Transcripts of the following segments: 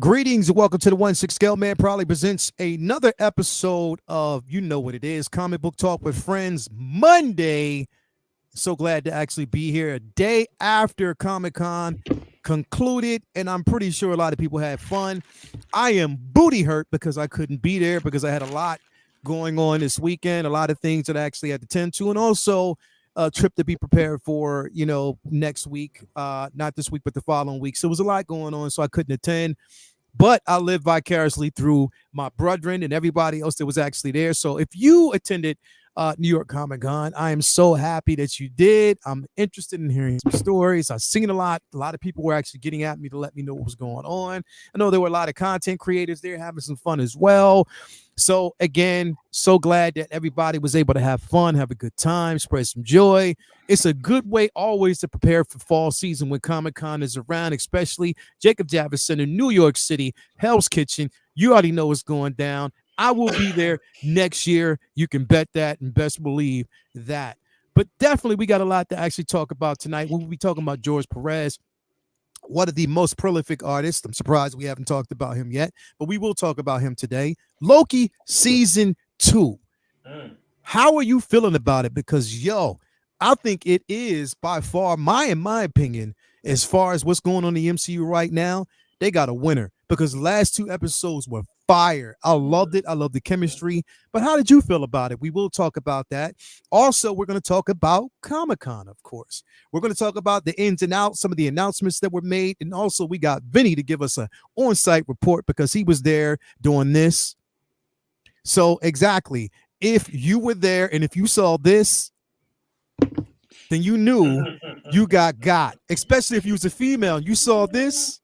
Greetings and welcome to the 1-6 Scale Man proudly presents another episode of You Know What It Is, Comic Book Talk with Friends Monday. So glad to actually be here a day after Comic-Con concluded, and I'm pretty sure a lot of people had fun. I am booty hurt because I couldn't be there because I had a lot going on this weekend, a lot of things that I actually had to tend to, and also a trip to be prepared for, next week, not this week, but the following week. So it was a lot going on, so I couldn't attend. But I live vicariously through my brethren and everybody else that was actually there. So if you attended New York Comic Con, I am so happy that you did. I'm interested in hearing some stories. I've seen a lot. A lot of people were actually getting at me to let me know what was going on. I know there were a lot of content creators there having some fun as well. So again, so glad that everybody was able to have fun, have a good time, spread some joy. It's a good way always to prepare for fall season when Comic-Con is around, especially Jacob Javits Center, New York City, Hell's Kitchen. You already know what's going down. I will be there next year. You can bet that and best believe that. But definitely we got a lot to actually talk about tonight. We'll be talking about George Perez, one of the most prolific artists. I'm surprised we haven't talked about him yet, but we will talk about him today. Loki season 2. How are you feeling about it? Because, I think it is by far, in my opinion, as far as what's going on in the MCU right now, they got a winner because the last 2 episodes were fire. I loved it. I love the chemistry. But how did you feel about it? We will talk about that. Also, we're going to talk about Comic-Con, of course. We're going to talk about the ins and outs, some of the announcements that were made. And also, we got Vinny to give us an on-site report because he was there doing this. So, exactly. If you were there and if you saw this, then you knew you got. Especially if you was a female and you saw this.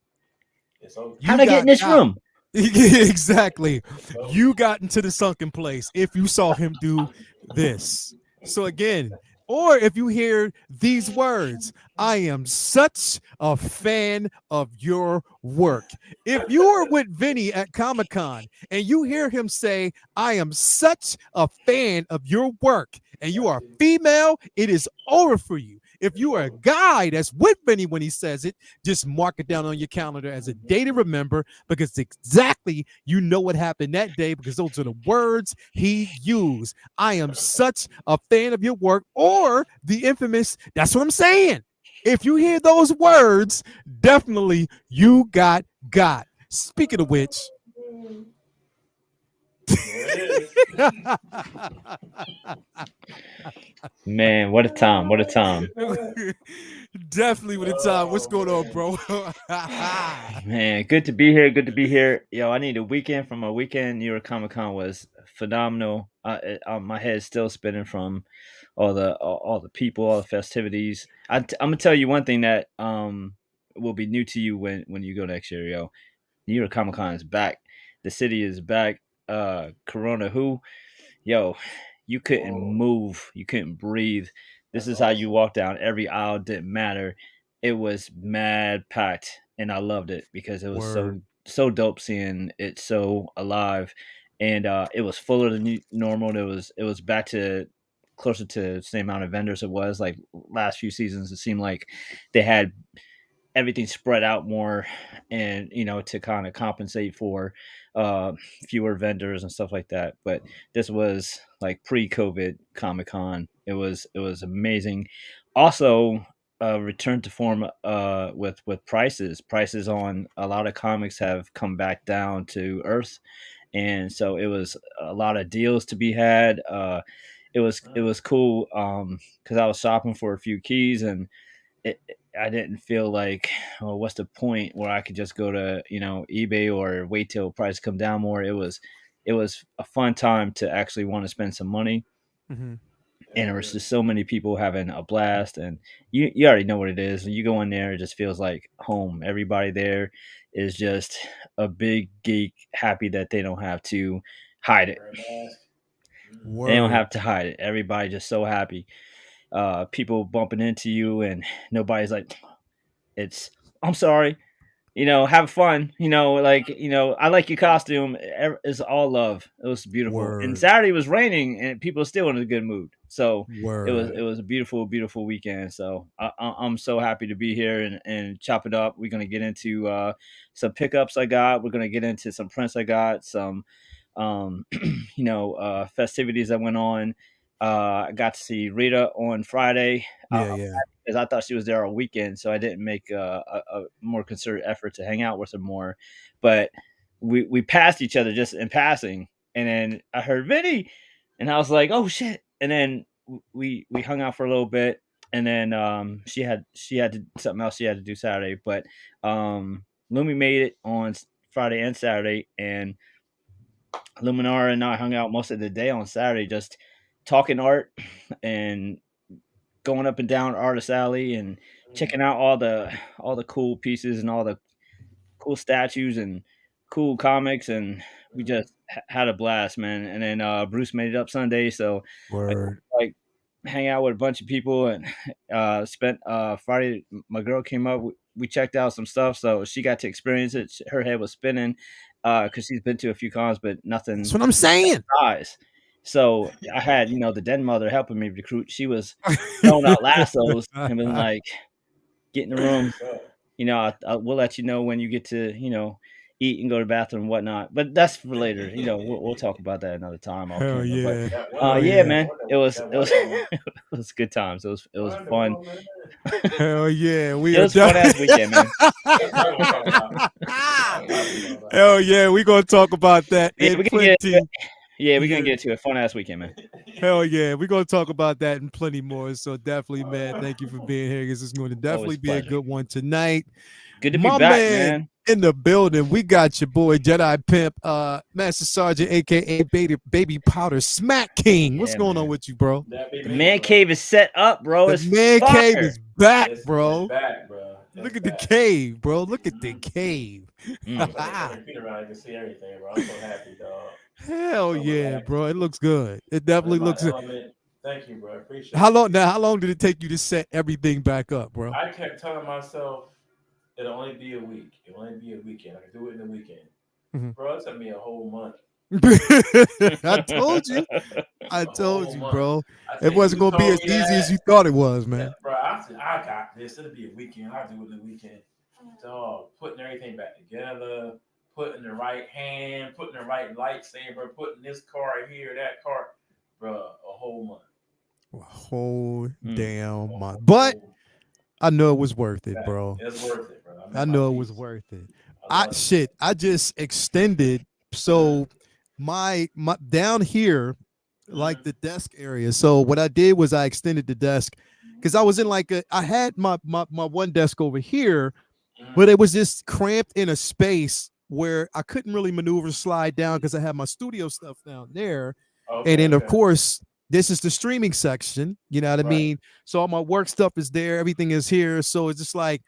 How'd I get in this room? Exactly. You got into the sunken place if you saw him do this. So again, or if you hear these words, I am such a fan of your work. If you are with Vinny at Comic-Con and you hear him say, I am such a fan of your work, and you are female, it is over for you. If you are a guy that's with Vinny when he says it, just mark it down on your calendar as a day to remember because exactly you know what happened that day because those are the words he used. I am such a fan of your work, or the infamous, that's what I'm saying. If you hear those words, definitely you got. Speaking of which, Man, what a time. What a time. definitely with the time. What's going on, bro? Man, good to be here. Good to be here. Yo, I need a weekend from a weekend. New York Comic Con was phenomenal. My head's still spinning from all the people, all the festivities. I'm gonna tell you one thing that will be new to you when you go next year. Yo, New York Comic Con is back. The city is back. Corona who? Yo, you couldn't move, you couldn't breathe. This is how you walk down every aisle. Didn't matter. It was mad packed, and I loved it because it was Word. so dope seeing it so alive, and it was fuller than normal. It was back to closer to the same amount of vendors it was like last few seasons. It seemed like they had everything spread out more, and to kind of compensate for uh fewer vendors and stuff like that. But this was like pre-COVID Comic-Con. It was amazing. Also, return to form with prices on a lot of comics have come back down to earth, and so it was a lot of deals to be had. It was cool because I was shopping for a few keys, and I didn't feel like, well, what's the point where I could just go to eBay or wait till price come down more. It was a fun time to actually want to spend some money, Mm-hmm. and there was just so many people having a blast. And you already know what it is when you go in there. It just feels like home. Everybody there is just a big geek, happy that they don't have to hide it. They don't Word. have to hide it. Everybody just so happy. People bumping into you, and nobody's like, it's I'm sorry. have fun. I like your costume. It's all love. It was beautiful. And Word. Saturday was raining, and people are still in a good mood. So Word. it was a beautiful, beautiful weekend. So I'm so happy to be here and chop it up. We're gonna get into some pickups I got. We're gonna get into some prints I got. Some festivities that went on. I got to see Rita on Friday. Yeah, yeah. Because I thought she was there all weekend, so I didn't make a more concerted effort to hang out with her more. But we passed each other just in passing, and then I heard Vinny, and I was like, "Oh shit!" And then we hung out for a little bit, and then something else she had to do Saturday, but Lumi made it on Friday and Saturday, and Luminara and I hung out most of the day on Saturday, just talking art and going up and down Artist Alley and checking out all the cool pieces and all the cool statues and cool comics, and we just had a blast, man. And then Bruce made it up Sunday, so I Word. like hang out with a bunch of people and spent Friday. My girl came up. We checked out some stuff, so she got to experience it. Her head was spinning because she's been to a few cons, but That's nothing what I'm saying. eyes. So I had, the den mother helping me recruit. She was throwing out lassos and been like, get in the room. We'll let you know when you get to, eat and go to the bathroom and whatnot. But that's for later. We'll talk about that another time off Hell camera. yeah. But Hell yeah, yeah. man, it was it was good times. It was fun. Hell yeah. We It are was fun ass weekend, man. Hell yeah. We're gonna talk about that Yeah, in we're gonna get into it. plenty. Yeah, we're gonna Yeah. get to a fun ass weekend, man. Hell yeah. We're gonna talk about that and plenty more. So definitely, man, thank you for being here. This is going to Always definitely a be a pleasure. good one tonight. Good to be My back, man man. in the building. We got your boy Jedi Pimp, Master Sergeant, aka Baby Powder Smack King. What's Yeah, going on man. with you, bro? The man cave is set up, bro. The It's man cave fire. is back, It's bro. back, bro. Look It's at the back. cave, bro. Look at the cave. I'm Mm. putting a computer around. I can see everything, bro. I'm so happy, dog. Hell So yeah, relaxed. bro. It looks good. It I'm in definitely my looks good. element. Thank you, bro. Appreciate How it. long now? How long did it take you to set everything back up, bro? I kept telling myself it'll only be a week. It'll only be a weekend. I can do it in a weekend. Mhm. Bro, it took me a whole month. I told you. I A told whole you, month. bro. I It think wasn't you gonna be told as me easy as that. you thought it was, Yeah, man. bro, I said, I got this. It'll be a weekend. I'll do it in a weekend. Dog, putting everything back together, putting the right hand, putting the right lightsaber, putting this card here, that card. Bro, a whole month. A whole Mm. damn A month. But whole I know it was worth it, back. bro. It's worth it, bro. I'm I in my know it was piece. worth it. I I love it. shit. I just extended so my down here, like Mm-hmm. the desk area. So what I did was I extended the desk because I was in like I had my one desk over here, but Mm-hmm. it was just cramped in a space where I couldn't really maneuver slide down because I had my studio stuff down there. And Okay, then of okay. course, this is the streaming section, you know what I Right. mean? So all my work stuff is there, everything is here. So it's just like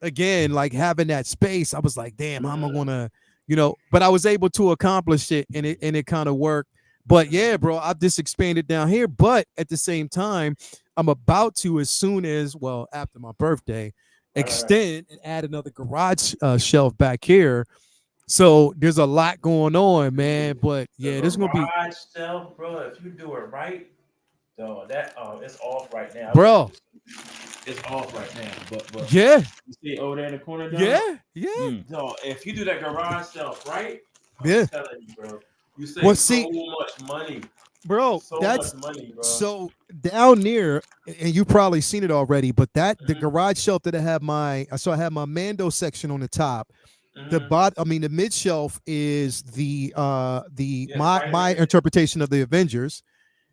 again, like having that space, I was like, damn, how am I Mm-hmm. gonna, but I was able to accomplish it and it kind of worked. But yeah, Mm-hmm. bro, I've just expanded down here. But at the same time, I'm about to, as soon as, well, after my birthday, Right, right, right. extend and add another garage shelf back here. So there's a lot going on, man. But The yeah, this is gonna be, garage stuff, bro, if you do it right, though, that it's off right now. I wish you bro. could see. It's off right now. But Yeah, you see it over there in the corner, dog? yeah, yeah, Mm. Dog, if you do that garage stuff right, I'm yeah. telling you, bro, you Well, save so see, much money. bro, So much that's money, bro. so down near, and you probably seen it already. But that the Mm-hmm. garage shelf that I have my Mando section on the top. Mm-hmm. I mean, the mid shelf is the Yeah, my Spider-Man. interpretation of the Avengers,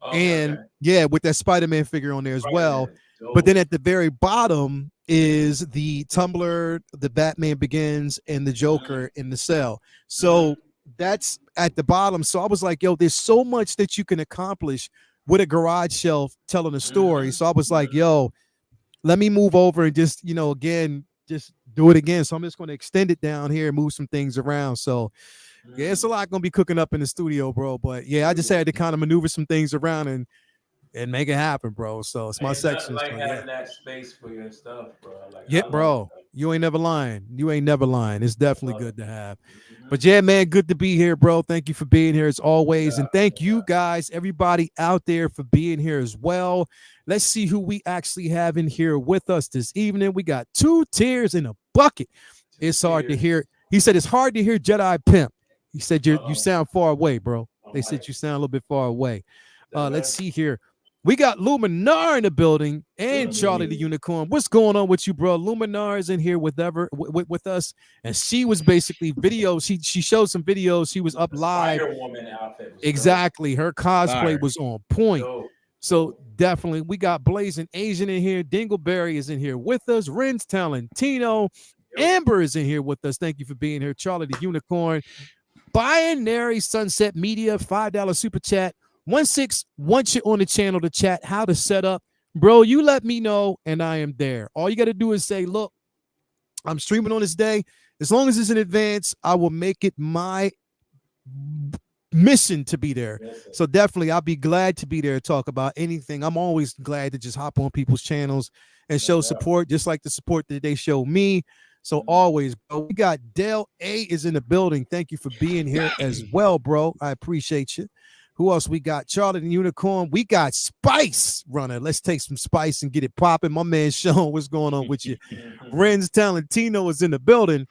Okay, and okay. yeah, with that Spider-Man figure on there as well. Spider-Man. But then Dope. at the very bottom is the Tumblr, the Batman Begins, and the Mm-hmm. Joker in the cell. Mm-hmm. So that's at the bottom. So I was like, yo, there's so much that you can accomplish with a garage shelf telling a story. So I was Mm-hmm. like, Mm-hmm. yo, let me move over and just, again, just do it again. So I'm just going to extend it down here and move some things around. So yeah, it's a Mm-hmm. lot going to be cooking up in the studio, bro. But yeah, I just had to kind of maneuver some things around and and make it happen, bro. So it's my Ain't nothing section. like So yeah. having that space for your stuff, bro. Like Yeah, I love bro. that. You ain't never lying. You ain't never lying. It's I definitely love good to have. it. But yeah, man, good to be here, bro. Thank you for being here as always. Yeah, And thank yeah. you guys, everybody out there for being here as well. Let's see who we actually have in here with us this evening. We got 2 tears in a bucket. Two It's hard to tears. hear. He said it's hard to hear Jedi Pimp. He said you Uh-oh. sound far away, bro. Oh, They said Mike. you sound a little bit far away. That Let's better? see here. We got Luminar in the building and Charlie the Good. Unicorn. What's going on with you, bro? Luminar is in here with us, and she was basically videos. She showed some videos. She was up The live. Spider Woman outfit was dope. Exactly, her cosplay Fire. was on point. Dope. So definitely, we got Blazing Asian in here. Dingleberry is in here with us. Ren's Talentino. Yo. Amber is in here with us. Thank you for being here. Charlie the Unicorn. Binary Sunset Media, $5 super chat. 16 wants you on the channel to chat how to set up. Bro, you let me know and I am there. All you got to do is say, look, I'm streaming on this day. As long as it's in advance, I will make it my mission to be there. Yes, sir. So definitely, I'll be glad to be there to talk about anything. I'm always glad to just hop on people's channels and show doubt. support, just like the support that they show me. So Mhm. always, bro. We got Dale A is in the building. Thank you for being here as well, bro. I appreciate you. Who else we got? Charlie the Unicorn. We got Spice runner. Let's take some Spice and get it popping. My man Sean, what's going on with you? Ren's Talentino is in the building.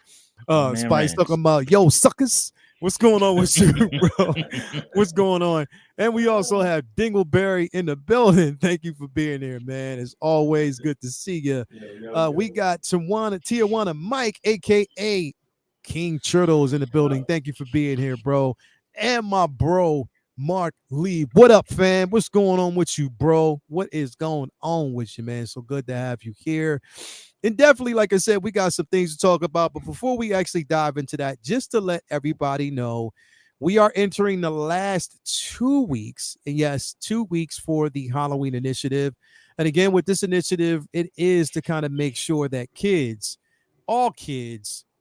My man Spice Renz. talking about, yo, suckers. What's going on with you, bro? What's going on? And we also have Dingleberry in the building. Thank you for being here, man. It's always good to see you. We got Tijuana Mike, aka King Turtles, in the building. Thank you for being here, bro. And my bro, Mark Lee. What up, fam? What's going on with you, bro? What is going on with you, man? So good to have you here. And definitely, like I said, we got some things to talk about. But before we actually dive into that, just to let everybody know, we are entering the last 2 weeks. And yes, 2 weeks for the Halloween initiative. And again, with this initiative, it is to kind of make sure that all kids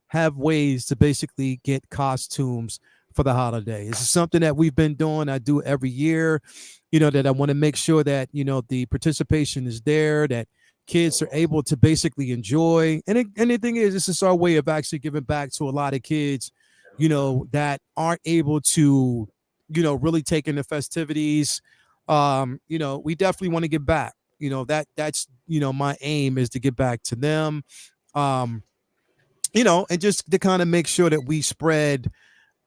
have ways to basically get costumes for the holiday. This is something that we've been doing. I do every year, that I want to make sure that, the participation is there, that kids are able to basically enjoy. And the thing is, this is our way of actually giving back to a lot of kids, that aren't able to, really take in the festivities. We definitely want to give back. That's my aim is to get back to them. Um, and just to kind of make sure that we spread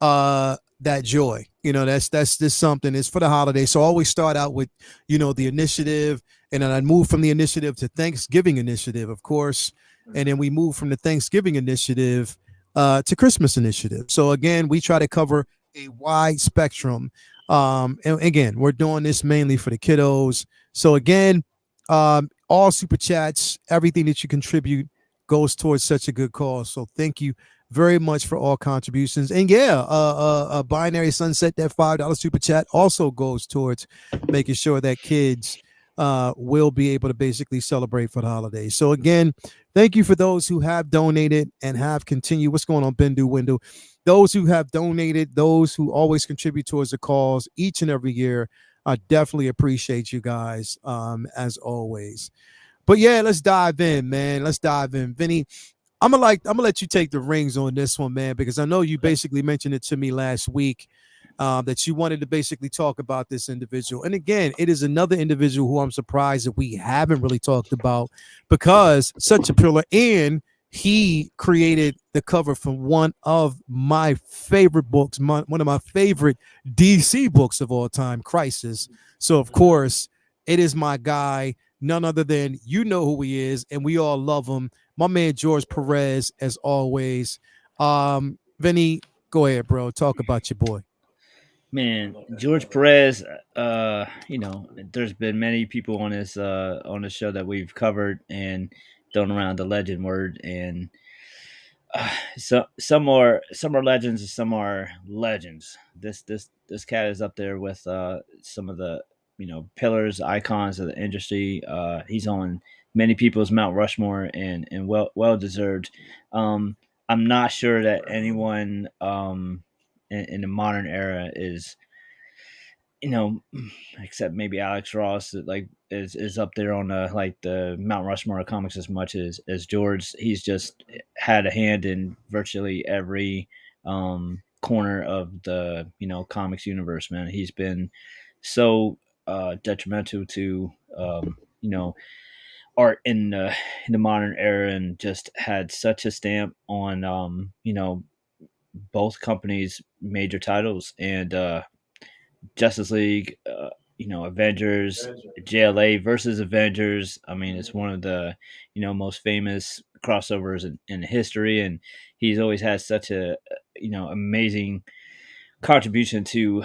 that joy. That's just something. It's for the holiday. So I always start out with, the initiative, and then I move from the initiative to Thanksgiving initiative, of course. And then we move from the Thanksgiving initiative to Christmas initiative. So again, we try to cover a wide spectrum. And again, we're doing this mainly for the kiddos. So again, all super chats, everything that you contribute goes towards such a good cause. So thank you very much for all contributions. And yeah, Binary Sunset, that $5 super chat also goes towards making sure that kids will be able to basically celebrate for the holidays. So again, thank you for those who have donated and have continued. What's going on, Bendu Window? Those who have donated, those who always contribute towards the cause each and every year. I definitely appreciate you guys, as always. But yeah, let's dive in, man. Let's dive in. Vinny, I'm gonna let you take the rings on this one, man, because I know you basically mentioned it to me last week, that you wanted to basically talk about this individual. And again, it is another individual who I'm surprised that we haven't really talked about, because such a pillar, and he created the cover for one of my favorite books, one of my favorite DC books of all time, Crisis. So of course, it is my guy, none other than, who he is, and we all love him. My man George Perez, as always. Vinny, go ahead, bro. Talk about your boy. Man, George Perez. There's been many people on this show that we've covered and thrown around the legend word, and so some are legends and some are legends. This cat is up there with some of the pillars, icons of the industry. He's on many people's Mount Rushmore, and well deserved. I'm not sure that anyone in the modern era is you know, except maybe Alex Ross, that like is up there on like the Mount Rushmore of comics as much as George. He's just had a hand in virtually every corner of the comics universe. Man, he's been so detrimental to art in the modern era, and just had such a stamp on both companies' major titles. And Justice League, Avengers, Avenger. JLA versus Avengers. I mean, it's one of the most famous crossovers in history, and he's always had such a amazing contribution to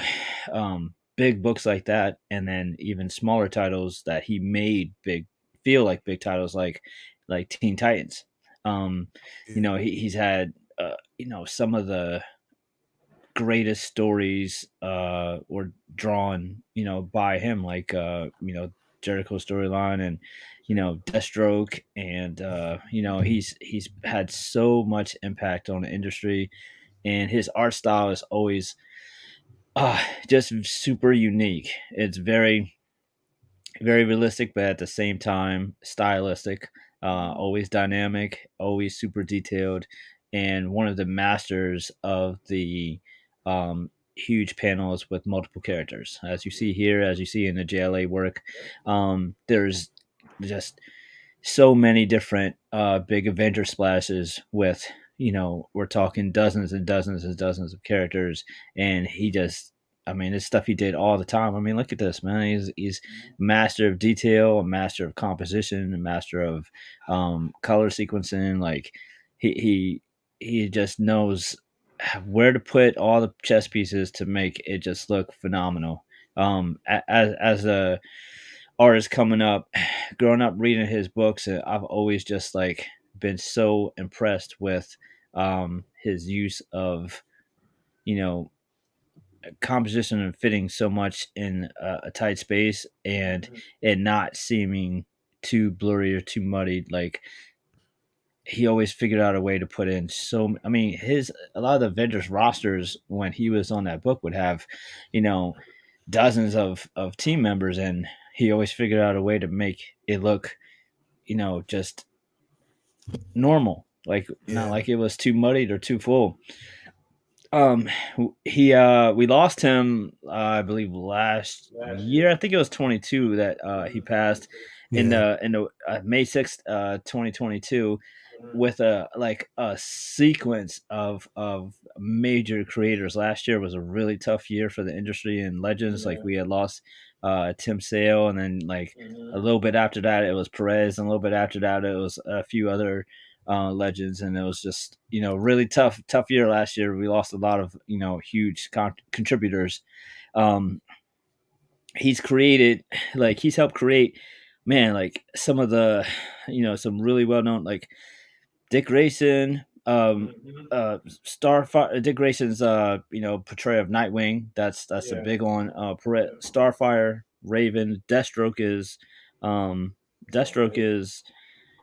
big books like that, and then even smaller titles that he made feel like big titles, like Teen Titans. Yeah. He's had some of the greatest stories were drawn by him, like Jericho storyline, and Deathstroke, and he's had so much impact on the industry, and his art style is always just super unique. It's very very realistic, but at the same time stylistic. Always dynamic, always super detailed, and one of the masters of the huge panels with multiple characters, as you see here, as you see in the JLA work. There's just so many different big Avenger splashes with we're talking dozens and dozens and dozens of characters, and he just, I mean, it's stuff he did all the time. I mean, look at this, man. He's master of detail, a master of composition, a master of color sequencing. Like he just knows where to put all the chess pieces to make it just look phenomenal. As a artist coming up, growing up reading his books, I've always just like been so impressed with his use of you know composition and fitting so much in a tight space, and it not seeming too blurry or too muddied. Like he always figured out a way to put in so. I mean, his a lot of the Avengers rosters when he was on that book would have, you know, dozens of team members, and he always figured out a way to make it look, just normal. Like not Yeah. like it was too muddied or too full. Um, he we lost him, I believe last Last year. year. I think it was 22 that he passed Yeah. in the May 6th, 2022, Mhm. with a sequence of major creators. Last year was a really tough year for the industry and legends. Like Yeah. we had lost Tim Sale, and then like a Mhm. little bit after that it was Perez, and a little bit after that it was a few other legends, and it was just really tough year last year. We lost a lot of huge contributors. Um, he's created, like he's helped create, man, like some of the some really well known, like Dick Grayson, Mhm. Starfire. Dick Grayson's portrayal of Nightwing. That's a Yeah. big one. Yeah. Starfire, Raven, um, Deathstroke Okay. is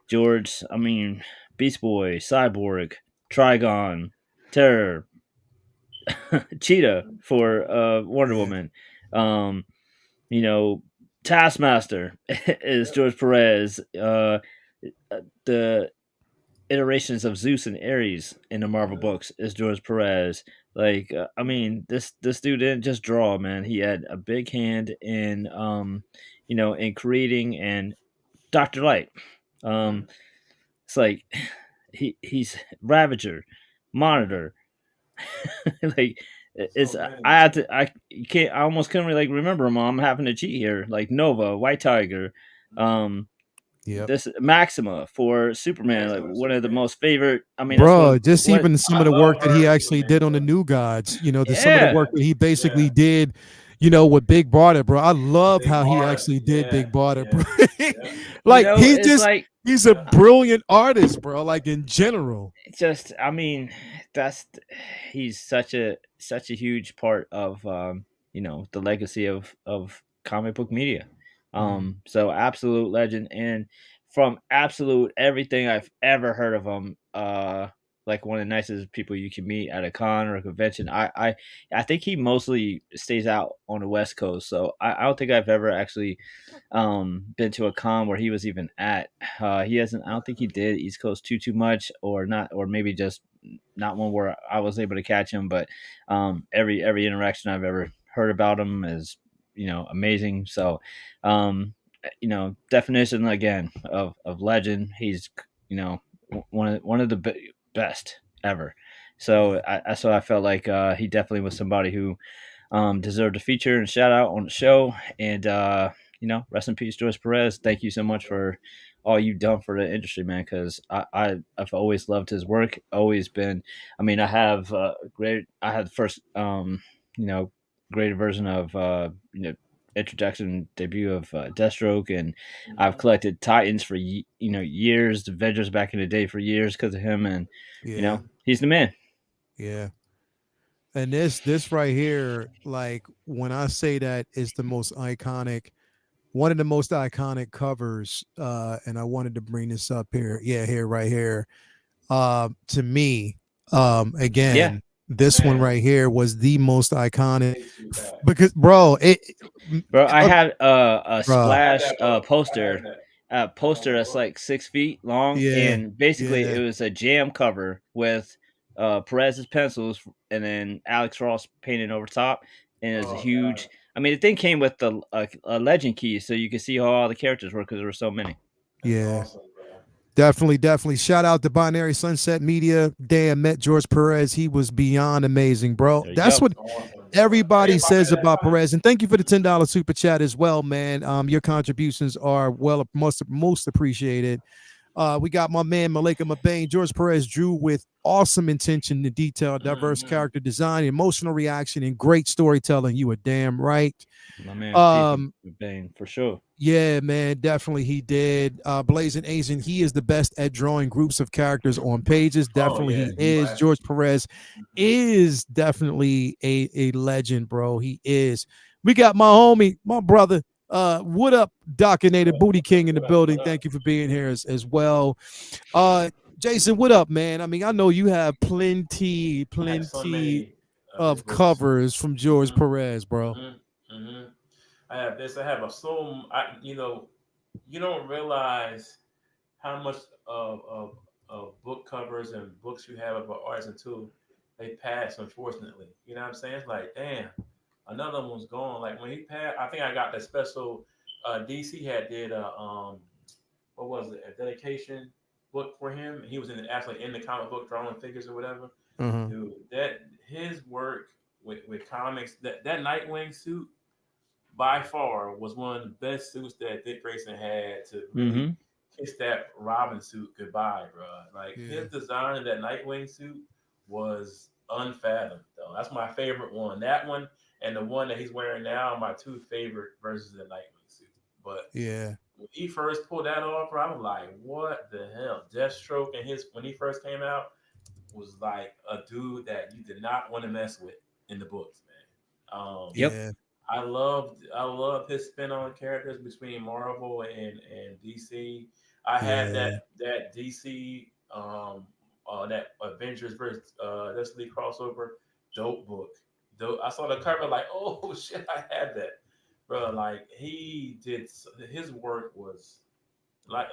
George. I mean, Beast Boy, Cyborg, Trigon, Terror, Cheetah Mhm. for Wonder Yeah. Woman. Um, you know, Taskmaster is Yep. George Perez. The iterations of Zeus and Ares in the Marvel Mhm. books is George Perez. Like, I mean, this dude didn't just draw, man. He had a big hand in, in creating, and Doctor Light. Um, Mhm. it's like he's Ravager, Monitor. Like it's So many. I had to I you can't I almost couldn't really like remember him. I'm having to cheat here. Like Nova, White Tiger, Mhm. um, Yep. this Maxima for Superman, like Maximum one of the Superman. most favorite. I mean, that's Bro, just what even some I of the work love that he her actually Superman did on the though. New Gods, some of the yeah. work that he basically Yeah. did, with Big Barda, bro. I love Big how he Barda. actually did Yeah. Big Barda, bro. Yeah. Yeah. Like It's like he's a Yeah. brilliant artist, bro. Like in general. just I mean, that's he's such a huge part of the legacy of comic book media. Mhm. So absolute legend, and from absolute everything I've ever heard of him, like one of the nicest people you can meet at a con or a convention. I think he mostly stays out on the West Coast, so I don't think I've ever actually been to a con where he was even at. He hasn't. I don't think he did East Coast too much, or not, or maybe just not one where I was able to catch him. But every interaction I've ever heard about him is amazing. So definition again of legend. He's one of the best ever. So I felt like he definitely was somebody who deserved a feature and shout out on the show. And rest in peace, George Perez. Thank you so much for all you've done for the industry, man. Because I've always loved his work. Always been. I mean, I have great. I had the first graded version of introduction debut of Deathstroke, and I've collected Titans for years, the Avengers back in the day for years because of him, and he's the man. Yeah. And this right here, like when I say that is the most iconic, one of the most iconic covers, and I wanted to bring this up here. Yeah, here, right here. To me, again, this one right here was the most iconic because, bro, I had a splash poster. Poster that's like 6 feet long, and basically it was a jam cover with Perez's pencils and then Alex Ross painted over top, and it was a huge. God. I mean, the thing came with a legend key, so you could see how all the characters were because there were so many. That's awesome, definitely. Shout out to Binary Sunset Media. Damn, met George Perez. He was beyond amazing, bro. That's what everybody says about Perez. And thank you for the $10 super chat as well, man. Your contributions are most appreciated. We got my man Malika Mabane. George Perez drew with awesome intention to detail, diverse character design, emotional reaction, and great storytelling. You were damn right. My man Mabane, for sure. Yeah, man, definitely he did. Blazing Asian, he is the best at drawing groups of characters on pages. Definitely he is. George Perez is definitely a legend, bro. He is. We got my homie, my brother, what up, Docinated Booty King in the building. Thank you for being here as well. Jason, what up, man? I mean, I know you have plenty of covers from George Perez, bro. I have this. I have a you don't realize how much of book covers and books you have about artists until they pass, unfortunately. You know what I'm saying? It's like, damn, another one's gone. Like when he passed, I think I got the special DC had did what was it, a dedication book for him. He was actually in the comic book drawing figures or whatever. Dude, that his work with comics, that Nightwing suit by far was one of the best suits that Dick Grayson had to really kiss that Robin suit goodbye, bro. Like his design of that Nightwing suit was unfathomed, though. That's my favorite one. That one and the one that he's wearing now are my two favorite versions of the Nightwing suit. But when he first pulled that off, bro, I was like, what the hell? Deathstroke and when he first came out was like a dude that you did not want to mess with in the books, man. I love his spin on characters between Marvel and DC. I had that DC that Avengers versus Justice League crossover dope book. I saw the cover like, oh shit, I had that, bro. Like he did, his work was like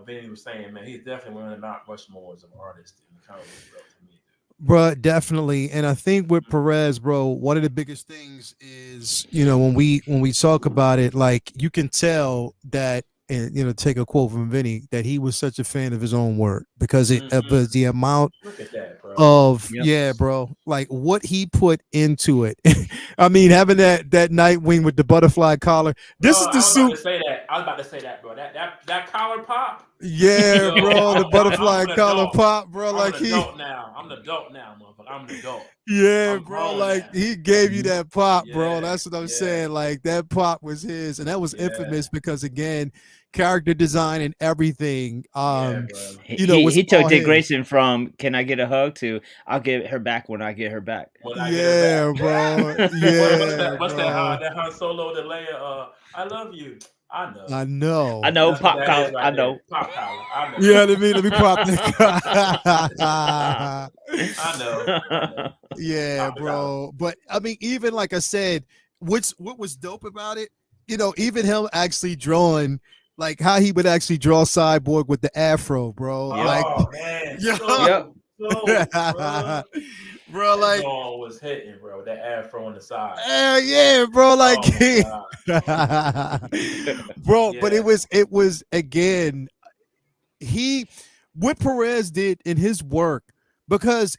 Vinny was saying, man. He's definitely one of the Mount Rushmores of artists in the comic book, to me. Bro, definitely. And I think with Perez, bro, one of the biggest things is, when we talk about it, like you can tell that, and take a quote from Vinny, that he was such a fan of his own work because it was the amount of bro, like what he put into it. I mean, having that Nightwing with the butterfly collar. This is the suit. I was about to say that, bro. That collar pop. Yeah, bro, the butterfly collar pop, bro. I'm an adult now. I'm an adult now, motherfucker. I'm an adult. Yeah, bro. Like he gave you that pop, bro. That's what I'm saying. Like that pop was his, and that was infamous because again, character design and everything. He took Dick Grayson from "Can I get a hug?" to "I'll get her back when I get her back." Bro. Yeah, what's that? That Han Solo, the Leia. I love you. I know. I know. I know That's what pop that is collar. I right there. know. Pop collar. I know. You know what I mean? Let me pop that. I know. I know. Yeah, Pop the collar. bro. But I mean, even like I said, what was dope about it, even him actually drawing like how he would actually draw Cyborg with the afro, bro. Yep. Like, Oh man, yeah, Yep. so, bro. bro, That like, dog was hitting, bro. That afro on the side. yeah, bro, like, Oh my god. bro. But Yeah. it was again, he what Perez did in his work because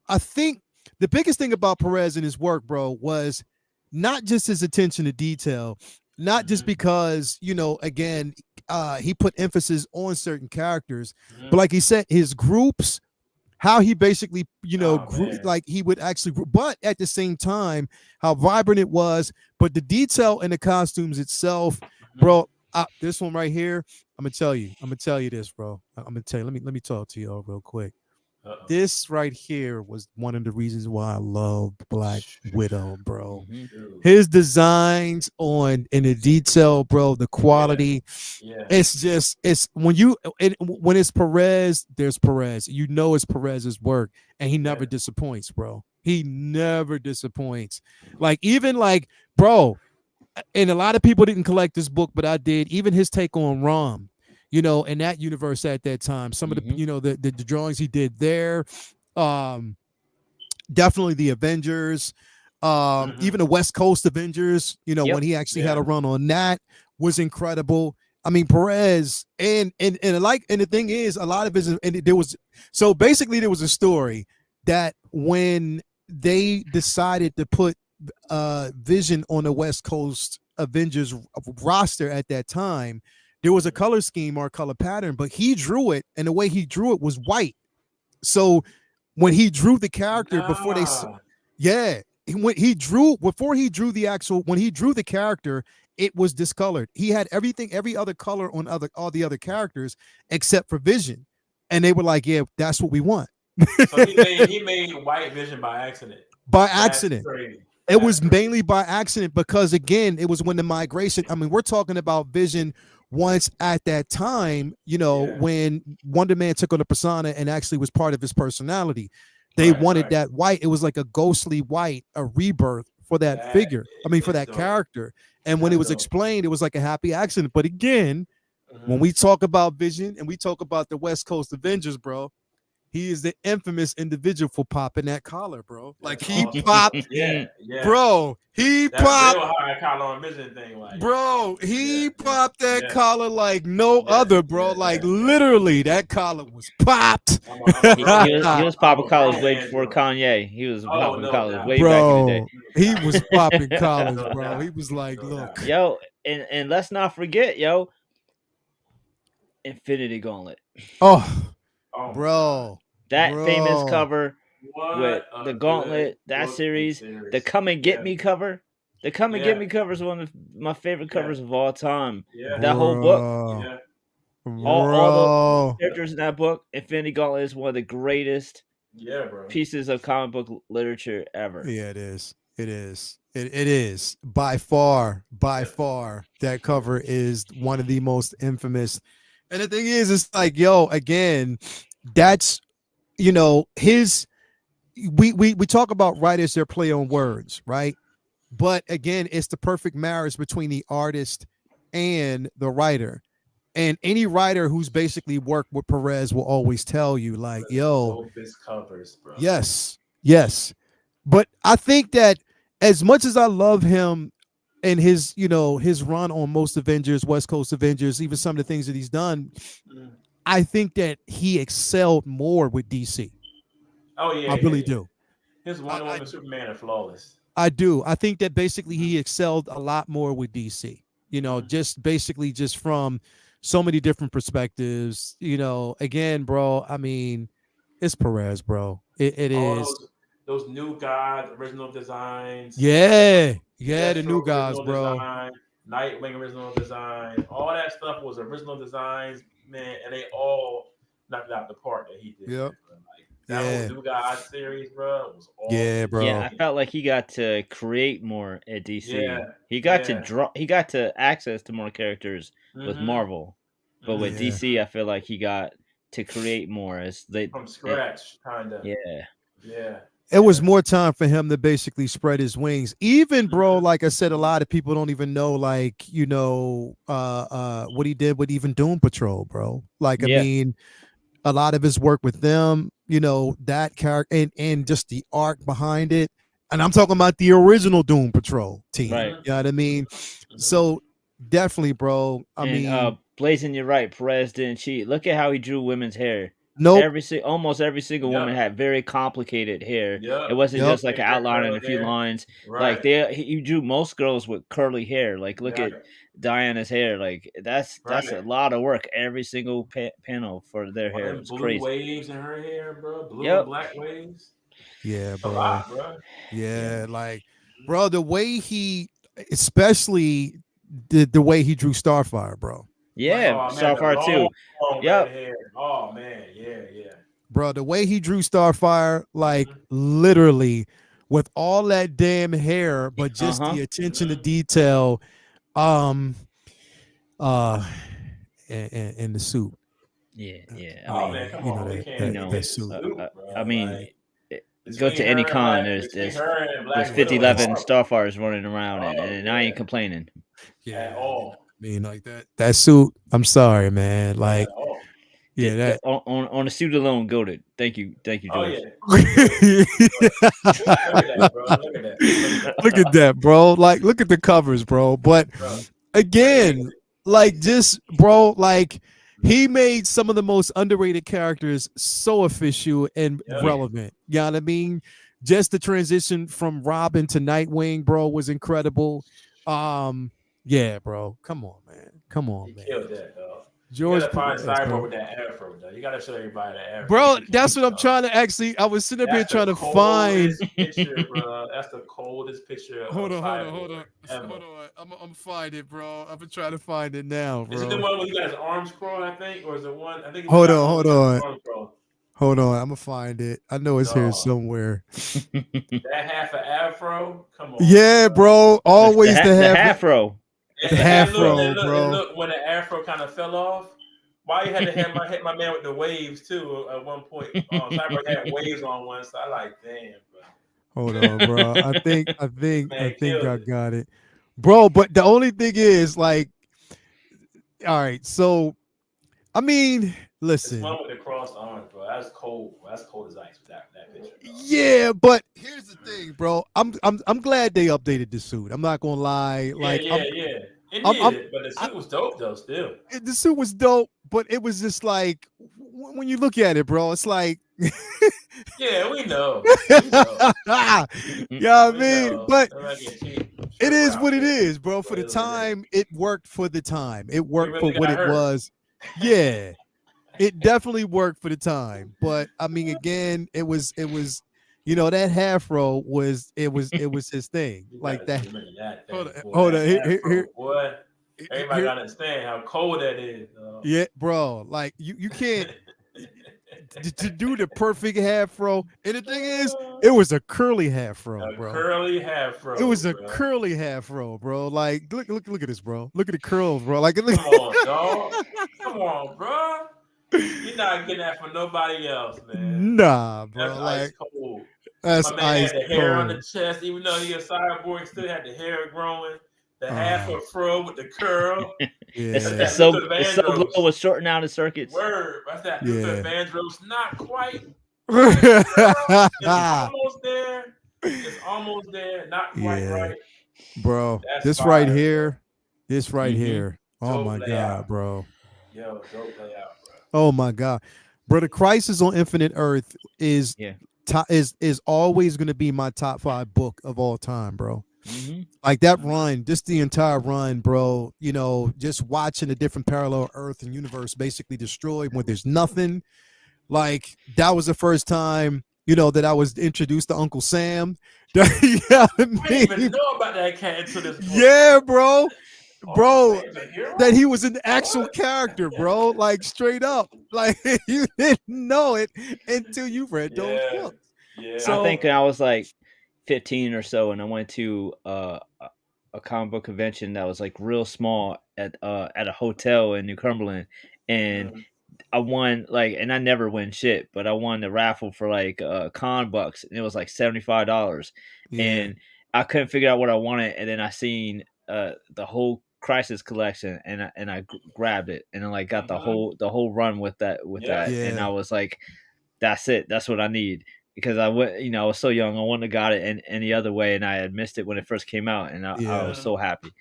I think the biggest thing about Perez in his work, bro, was not just his attention to detail, not just because, again, he put emphasis on certain characters, but like he said, his groups, how he basically, Oh man. like he would actually, but at the same time, how vibrant it was, but the detail in the costumes itself, bro. This one right here, I'm gonna tell you this, bro. I'm gonna tell you. Let me talk to y'all real quick. Uh-oh. This right here was one of the reasons why I love Black Widow, bro. Mhm. Dude. His designs in the detail, bro, the quality. Yeah. It's when it's Perez, there's Perez. It's Perez's work, and he never disappoints, bro. He never disappoints. Like even like, bro, and a lot of people didn't collect this book, but I did. Even his take on Rom, in that universe at that time, some of the the drawings he did there, definitely the Avengers, even the West Coast Avengers, when he actually had a run on that was incredible. I mean, Perez and the thing is, a lot of his, and there was, so basically there was a story that when they decided to put Vision on the West Coast Avengers roster at that time, there was a color scheme or color pattern, but he drew it, and the way he drew it was white. So when he drew the character before when he drew the character, it was discolored. He had every other color on all the other characters except for Vision, and they were like, "Yeah, that's what we want." So he made White Vision by accident. By accident. That's crazy. It was mainly by accident because, again, it was when the migration. I mean, we're talking about Vision once at that time, when Wonder Man took on the persona and actually was part of his personality. They wanted that white. It was like a ghostly white, a rebirth for that figure. I mean, for that character. And when it was explained, it was like a happy accident. But again, when we talk about Vision and we talk about the West Coast Avengers, bro, he is the infamous individual for popping that collar, bro. Like he popped, bro. He popped, real high collar on Vision thing, like, bro. He popped that collar like no other, bro. Like literally, that collar was popped. He was popping collars way before Kanye. He was popping collars way back in the day. He was popping collars, bro. He was like, look, yo, and let's not forget, yo, Infinity Gauntlet. Oh, bro. That famous cover with the Gauntlet, that series, the Come and Get Me cover. The Come and Get Me cover is one of my favorite covers of all time. That whole book. All the characters in that book, Infinity Gauntlet is one of the greatest pieces of comic book literature ever. Yeah, it is. It is. It is. By far, that cover is one of the most infamous. And the thing is, it's like, yo, again, that's, his, we talk about writers, their play on words, right? But again, it's the perfect marriage between the artist and the writer. And any writer who's basically worked with Perez will always tell you, like, yo, covers, bro. Yes. But I think that as much as I love him and his, his run on most Avengers, West Coast Avengers, even some of the things that he's done, I think that he excelled more with DC. Oh yeah, I really do. His Wonder Woman, Superman are flawless. I do. I think that basically he excelled a lot more with DC. Just basically just from so many different perspectives. Again, bro. I mean, it's Perez, bro. It is. Those new gods, original designs. Yeah, the new guys, bro. Design, Nightwing original design. All that stuff was original designs, man, and they all knocked out the park that he did. Yep. That whole Yeah. New Guy series, bro, was Yeah, awesome. bro. Yeah, I felt like he got to create more at DC. Yeah, He got to yeah. draw. He got to access to more characters with Mm-hmm. Marvel, but with Yeah. DC, I feel like he got to create more as they. From scratch, kind of. Yeah, Yeah. It was more time for him to basically spread his wings. Even, bro, Mhm. like I said, a lot of people don't even know, like, what he did with even Doom Patrol, bro. Like, I Yeah. mean, a lot of his work with them, that character and just the arc behind it. And I'm talking about the original Doom Patrol team. Right. You know what I mean? Mhm. So definitely, bro. I and mean, Blazing, you're right. Perez didn't cheat. Look at how he drew women's hair. nope. Almost every single woman Yep. had very complicated hair. Yep. It wasn't Yep. just like an outline and a few Hair. lines. Right. Like he drew most girls with curly hair. Like look Right. at Diana's hair. Like that's Right. a lot of work. Every single panel for their All hair. them It's blue crazy. waves in her hair, bro. Blue Yep. and black waves. Yeah, A bro. lot, bro. Yeah, like, bro, the way he, especially the way he drew Starfire, bro. Yeah, Oh man, the Starfire too. long Yep. red hair. Oh man, yeah. Bro, the way he drew Starfire, like Mhm. literally with all that damn hair, but just Uh-huh. the attention to Mhm. detail, um, and the suit. Yeah. Oh man, come on, we can't that miss the suit. suit, bro. I mean, Like, go to any con. between There's her and Black 50, Widow, 11 Starfires running around, Oh, and I yeah. ain't complaining. Yeah, at all. I mean, like that suit. I'm sorry, man. Like, At all. yeah, that. On the suit alone, goated. Thank you, Oh George. yeah. Look at that, bro. Look at that. Look at that, bro. Like, look at the covers, bro. But Bro. again, like, just, bro, like, he made some of the most underrated characters so official and Yeah. relevant. You know what I mean? Just the transition from Robin to Nightwing, bro, was incredible. Yeah, bro. Come on, man. Come on, He man. killed that, dog. George You gotta find Perez, Cyborg bro. with that afro, though. You gotta show everybody that afro. Bro, that's what I'm trying to actually. I was sitting up here That's trying the to find. coldest picture, bro. That's the coldest picture of Cyborg ever. Hold on. I'm find it, bro. I'm gonna try to find it now, Is it the bro. one where he got his arms crossed, I think? Or is it one? I think it's Hold the on, one hold with his on. arms crossed. Hold on. I'm gonna find it. I know it's here Dog. somewhere. That half an afro? Come on. Yeah, bro. Always the the half. afro. It's The the afro, and bro. look, when the afro kind of fell off. Why you had to have my man with the waves too at one point? Cyborg had waves on one, so I like, damn, bro. Hold on, bro. I think Man I killed it. got it, bro. But the only thing is, like, all right. So, I mean, This listen. one with the crossed arms, bro. That's cold. That's cold as ice. That picture. Bro. Yeah, but here's the thing, bro. I'm glad they updated the suit. I'm not gonna lie. Like, Yeah. It I'm- did, but the suit was dope though. Still. the suit was dope, but it was just like when you look at it, bro, it's like Yeah, we know. yeah, I mean, know. but Don't make it cheap. it is Sure, what it out is, bro. For the It is what it is. time, it worked for the time. It worked really for what got it hurt. was. Yeah, it definitely worked for the time. But I mean, again, it was that half row was his thing. You Like gotta that. see that Hold thing, on, boy. hold on. That Here, afro, boy. Everybody here- gotta understand how cold that is. Dog. yeah, bro. Like you can't to do the perfect half row. And the thing is, it was a curly half row, A bro. curly half row. It was a bro. curly half row, bro. Like look at this, bro. Look at the curls, bro. Like look. Come on, dog. Come on, bro. You're not getting that from nobody else, man. Nah, bro. That's Like ice cold. that's My man ice had the hair on the cold. chest, even though he a cyborg, still had the hair growing. The half Uh, a fro with the curl. It's Yeah. so Luther it's so Vandross. low with shorting out his circuits. Word. That's that Yeah. Luther Vandross. Not quite. It's almost there. It's almost there. Not quite Yeah. right. Bro, That's this fire, right bro. here, this right Mhm. here. Oh Dope my layout. god, bro. Yo, dope layout, bro. Oh my god, bro. The Crisis on Infinite Earth is Yeah. is always going to be my top 5 book of all time, bro. Mm-hmm. Like that run, just the entire run, bro. Just watching the different parallel Earth and universe basically destroyed when there's nothing. Like that was the first time, that I was introduced to Uncle Sam. You know what I I didn't even mean? know about that cat until this point. Yeah, bro. bro, He's a hero? that he was an actual What? character, bro. Like straight up, like you didn't know it until you read those Yeah. books. Yeah. So- I think I was like 15 or so, and I went to a comic book convention that was like real small at a hotel in New Cumberland, and Mhm. I won like, and I never win shit, but I won the raffle for like con bucks, and it was like $75, Yeah. and I couldn't figure out what I wanted, and then I seen the whole Crisis collection, and I grabbed it, and I like got the whole run with that Yeah. and Yeah. I was like, that's it, that's what I need. Because I went, I was so young, I wouldn't have got it any other way, and I had missed it when it first came out, and I Yeah. was so happy.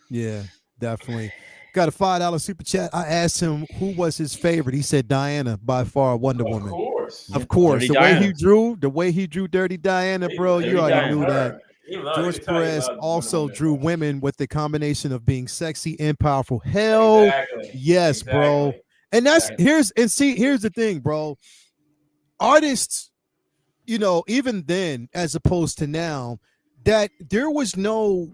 Yeah, definitely. Got a $5 super chat. I asked him who was his favorite. He said Diana, by far, Wonder Woman. Course. Of course. Dirty The way he drew Dirty Diana, bro, Dirty you already Diana. knew that. You George could tell he Perez loved also Wonder Woman. drew women with the combination of being sexy and powerful. Hell Exactly. yes, bro. Exactly. And that's Exactly. here's the thing, bro. Artists, even then, as opposed to now, that there was no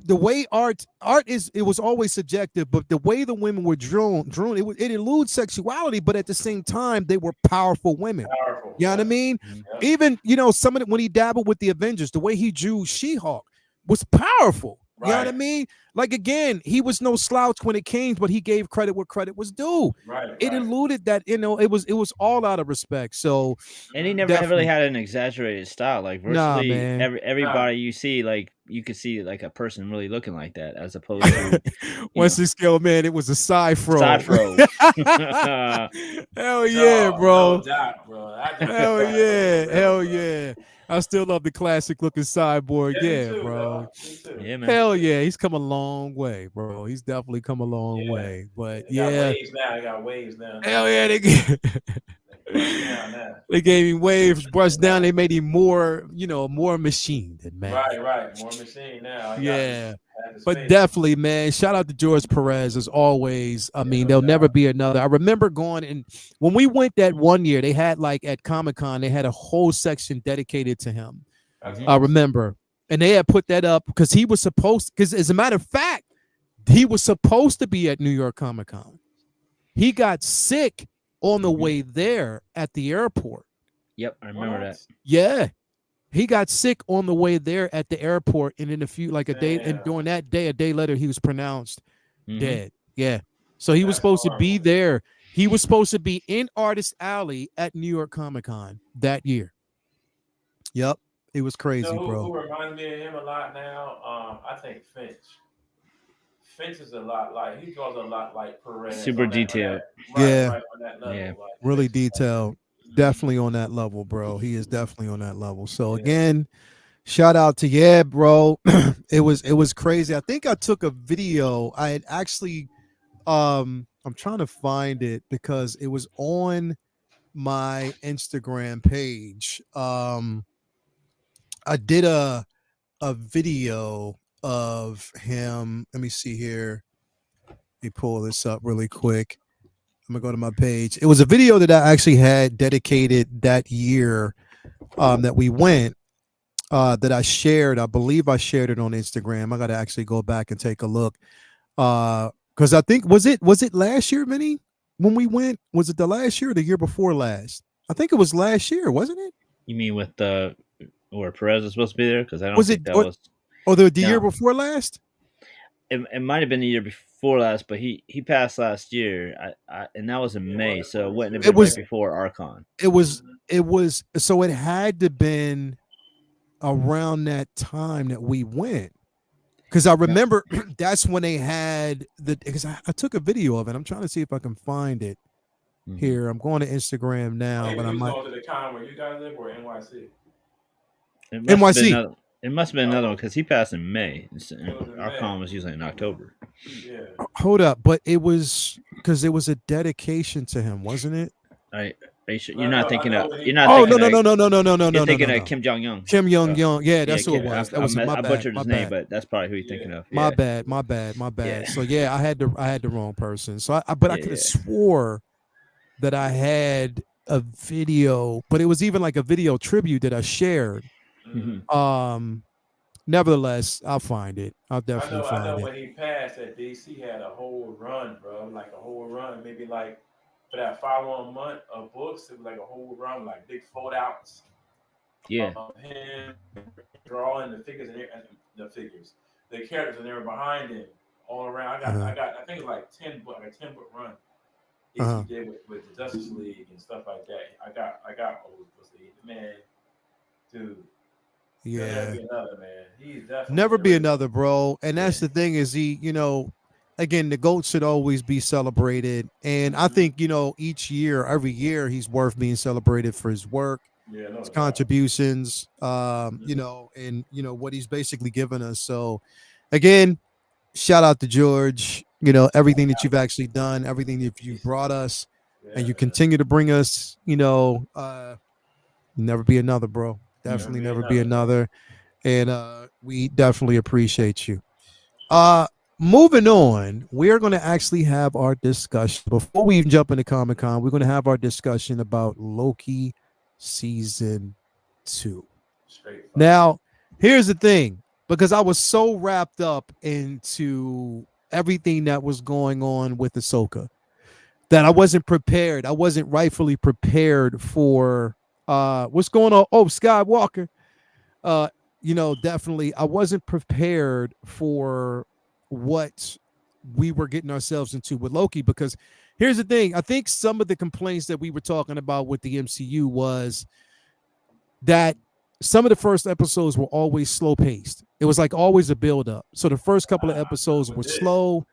the way art is, it was always subjective, but the way the women were drawn, it eludes sexuality, but at the same time, they were powerful women. Powerful. You know what I mean? Yeah. Even, some of it, when he dabbled with the Avengers, the way he drew She-Hulk was powerful. You know what I Right. mean? Like, again, he was no slouch when it came, but he gave credit where credit was due. Right. It eluded that, it was all out of respect. So, And he never really had an exaggerated style. Like virtually man. everybody you see, like you could see like a person really looking like that, as opposed to Wesley Scale, man, it was a sci-fro. Hell yeah, bro. No doubt, bro. Hell yeah. Hell yeah. I still love the classic looking cyborg. Yeah, too, bro. Me too. Yeah, man. Hell yeah. He's come a long way, bro. He's definitely come a long way. But They got waves now. Hell yeah. Now. They gave him waves, brushed down. They made him more, more machine than man. Right. More machine now. Yeah. But definitely, man, shout out to George Perez as always. I mean, there'll never be another. I remember going, and when we went that one year, they had like at Comic-Con, they had a whole section dedicated to him. I remember. And they had put that up because he was supposed, because as a matter of fact, he was supposed to be at New York Comic-Con. He got sick on the way there at the airport. Yep, I remember that. Yeah. He got sick on the way there at the airport, and in a day, and during that day, a day later, he was pronounced dead. Yeah. So he was supposed to be there. He was supposed to be in Artist Alley at New York Comic-Con that year. Yep. It was crazy, bro. Who reminds me of him a lot now? I think Finch. Finch is a lot like, he draws a lot like Perez. Super detailed. Right, on that level. Yeah. Like, really detailed. Definitely on that level, bro. He is definitely on that level. So again, shout out to bro. It was crazy. I think I took a video. I had actually I'm trying to find it because it was on my Instagram page. I did a video of him. Let me see here. Let me pull this up really quick. I'm gonna go to my page. It was a video that I actually had dedicated that year that we went, that I shared. I believe I shared it on Instagram. I gotta actually go back and take a look. Because I think was it last year, Vinny, when we went? Was it the last year or the year before last? I think it was last year, wasn't it? You mean with where Perez was supposed to be there? Because I don't Was think it that was. Oh, the year before last? It might have been the year before last, but he passed last year. And that was in May, so it wouldn't have been right before Archon. It was so it had to been around that time that we went. Because I remember that's when they had because I took a video of it. I'm trying to see if I can find it here. I'm going to Instagram now, but I might going to the con where you guys live or NYC? NYC. It must have been another one because he passed in May. Archon was usually in October. Yeah. Hold up, but it was because it was a dedication to him, wasn't it? You're not thinking of. You're not. Oh thinking no! You're thinking of Kim Jong Un. Kim Jong Un. Yeah, that's who it was. That was my bad. I butchered his name, bad. but that's probably who you're thinking of. My bad. Yeah. So yeah, I had the wrong person. So I could have swore that I had a video, but it was even like a video tribute that I shared. Mm-hmm. nevertheless, I'll find it. I'll I definitely know, I find know. it. When he passed, that DC had a whole run, bro. Like a whole run, maybe like for that following month of books, it was like a whole run, like big fold outs Yeah. of him drawing the figures and the figures, the characters, and they were behind him all around. Uh-huh. I think it was like 10 book, like a 10 book run. DC Uh-huh. did with the Justice League and stuff like that. I got old Justice League, man, dude. There'll never Yeah. be another man. He's definitely Never be underrated. another, bro. And Yeah. that's the thing is again, the GOAT should always be celebrated. And I Mm-hmm. think, each year, every year, he's worth being celebrated for his work, Yeah, no his doubt. contributions, Mm-hmm. and what he's basically given us. So again, shout out to George, everything that you've actually done, everything that you've He's, brought us, yeah, and you man. continue to bring us, never be another, bro. Never Definitely be never be another, man. another. And we definitely appreciate you. Uh Moving on, we are going to actually have our discussion before we even jump into Comic Con. We're going to have our discussion about Loki season 2. Straight fire. Now, here's the thing, because I was so wrapped up into everything that was going on with Ahsoka that I wasn't prepared. I wasn't rightfully prepared for what's going on. Oh, Skywalker. Uh, definitely I wasn't prepared for what we were getting ourselves into with Loki, because here's the thing. I think some of the complaints that we were talking about with the MCU was that some of the first episodes were always slow paced. It was like always a build up. So the first couple of episodes were With this. slow,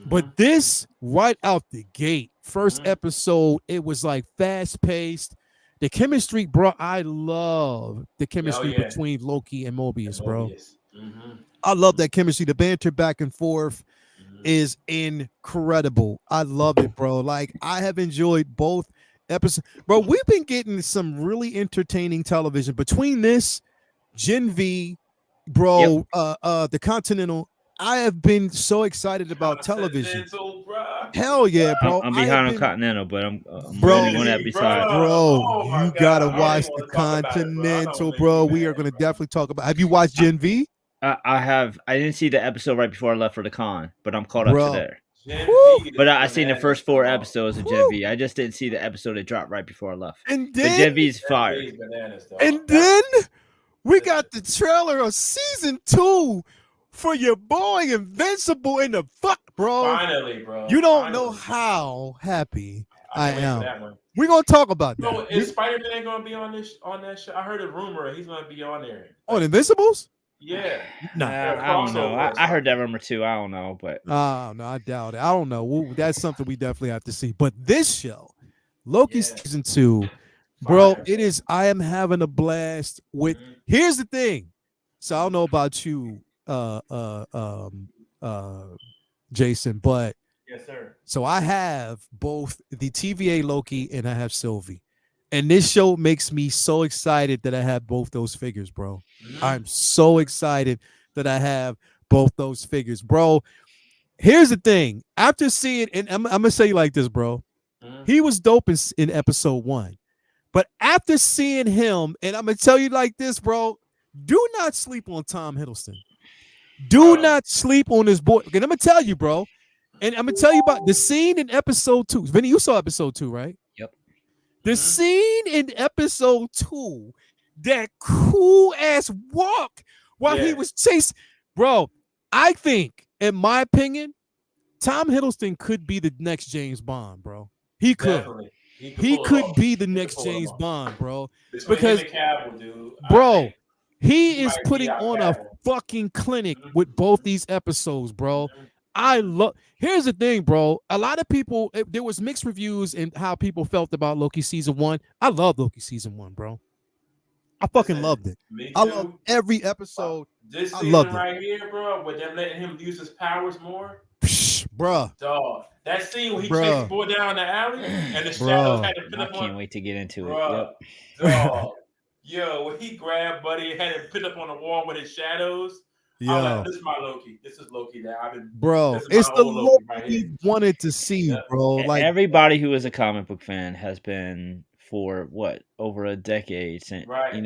but Mm-hmm. this right out the gate, first Mm-hmm. episode, it was like fast paced. The chemistry, bro, I love the Oh chemistry yeah, between Loki and and Mobius, bro. Mobius. Mm-hmm. I love that chemistry. The banter back and forth Mm-hmm. is incredible. I love it, bro. Like, I have enjoyed both episodes. Bro, we've been getting some really entertaining television between this, Gen V, Yep. bro, the Continental. I have been so excited about television. Continental, bro. Hell yeah, bro. I'm I have behind on been, Continental, but I'm really on bro, that Really, beside. bro. bro, Oh my you God, gotta I don't even watch the want to talk about it, bro. I don't Continental, make bro. me We are mad, gonna bro. definitely talk about. Have you watched Gen V? I have. I didn't see the episode right before I left for the con, but I'm caught up to Bro. there. Gen Whew, V But is I seen the bananas, first 4 though. episodes of Gen whew. V. I just didn't see the episode that dropped right before I left. And But then Gen V's Gen V fire. is bananas, and dog. That's then we listen. got the trailer of season 2 for your boy Invincible in the fuck, bro. Finally, bro. You don't know Finally. how happy I I can't wait for am. that one. We're gonna talk about So that. is Spider Man gonna be on that show? I heard a rumor he's gonna be on there. On Invincibles? Yeah, Nah. they're a I don't know. crossover. Or I heard that something. rumor too. I don't know, but Oh, no, I doubt it. I don't know. That's something we definitely have to see. But this show, Loki Yeah, season 2, bro, fire. it is. I am having a blast with. Mhm. Here's the thing. So I don't know about you, uh, Jason, but Yes, sir. so I have both the TVA Loki and I have Sylvie. And this show makes me so excited that I have both those figures, bro. Mhm. I'm so excited that I have both those figures, bro. Here's the thing. After seeing, and I'm gonna say you like this, bro. Mhm. He was dope in episode 1. But after seeing him, and I'm gonna tell you like this, bro, do not sleep on Tom Hiddleston. Do Bro. not sleep on this boy. And I'm gonna tell you, bro. And I'm gonna tell you about the scene in episode 2. Vinny, you saw episode 2, right? yep. The Mhm. scene in episode 2, that cool ass walk while he Yeah. was chasing, bro. I think, in my opinion, Tom Hiddleston could be the next James Bond, bro. He could. Definitely. He He pull it could off. be the He could next pull it James off. Bond, bro. Between Because, him and Cavill, dude. I bro, think he he is might beat putting out on a Cavill. fucking clinic Mhm. with both these episodes, bro. Mhm. I love. Here's the thing, bro. A lot of people, there was mixed reviews in how people felt about Loki season 1. I love Loki season 1, bro. I fucking Listen, loved it. me I loved too. every episode. This I season loved it. right here, bro, with them letting him use his powers more, Psh, bruh, dog. That scene when he Bruh. chased the boy down the alley and the shadows Bruh. had to pin I up can't on, wait to get into it. bro, Yep. dog. Yo, when he grabbed Buddy and had him pin up on the wall with his shadows, I'm Yo, like, this is my Loki. This is Loki that I've been. bro, This is it's my the old Loki Loki right we here. wanted to see, Yep. bro. Like, Everybody who is a comic book fan has been for what over a decade since Right.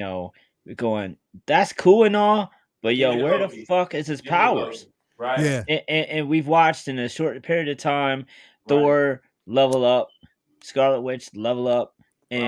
going. That's cool and all, but Give yo, me the where the Loki. fuck is his Give me powers? Loki. Right. Yeah. And we've watched in a short period of time Right. Thor level up, Scarlet Witch level up, Right.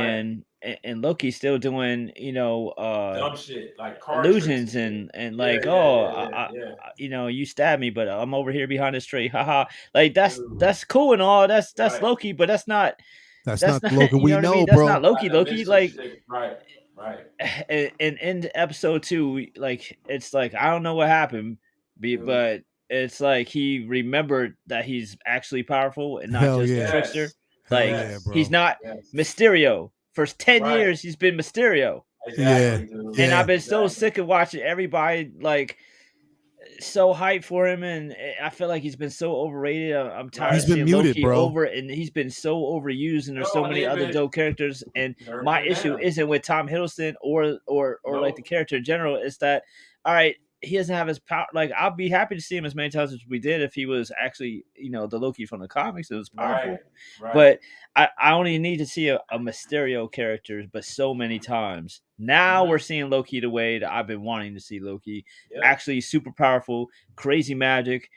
and Loki still doing Dumb shit like card tricks illusions and shit. and Yeah, like, yeah, oh, yeah, yeah, yeah. you stabbed me, but I'm over here behind this tree, haha. Like that's Dude. cool and all. That's Right. Loki, but that's not That's not the Loki you know we what I mean. know, That's bro. not Loki. Like the Loki, mischief like, shit. Right. Right. and in episode 2, like it's like I don't know what happened, Dude. but it's like he remembered that he's actually powerful and not Hell just a yeah. trickster. Hell Like yeah, bro. he's not Yes. Mysterio. For 10 Right. years, he's been Mysterio. Exactly, dude. And Yeah. I've been so Exactly. sick of watching everybody like so hyped for him, and I feel like he's been so overrated. I'm tired He's of been seeing muted, Loki bro. over, and he's been so overused, and there's so No, many they've other been dope characters. And never my been issue down. isn't with Tom Hiddleston or like the Nope. character in general. It's that all right, he doesn't have his power. Like I'll be happy to see him as many times as we did if he was actually the Loki from the comics. It was powerful, Right. Right. but I only need to see a Mysterio character, but so many times. Now Mhm. we're seeing Loki the way that I've been wanting to see Loki. Yep. Actually super powerful, crazy magic,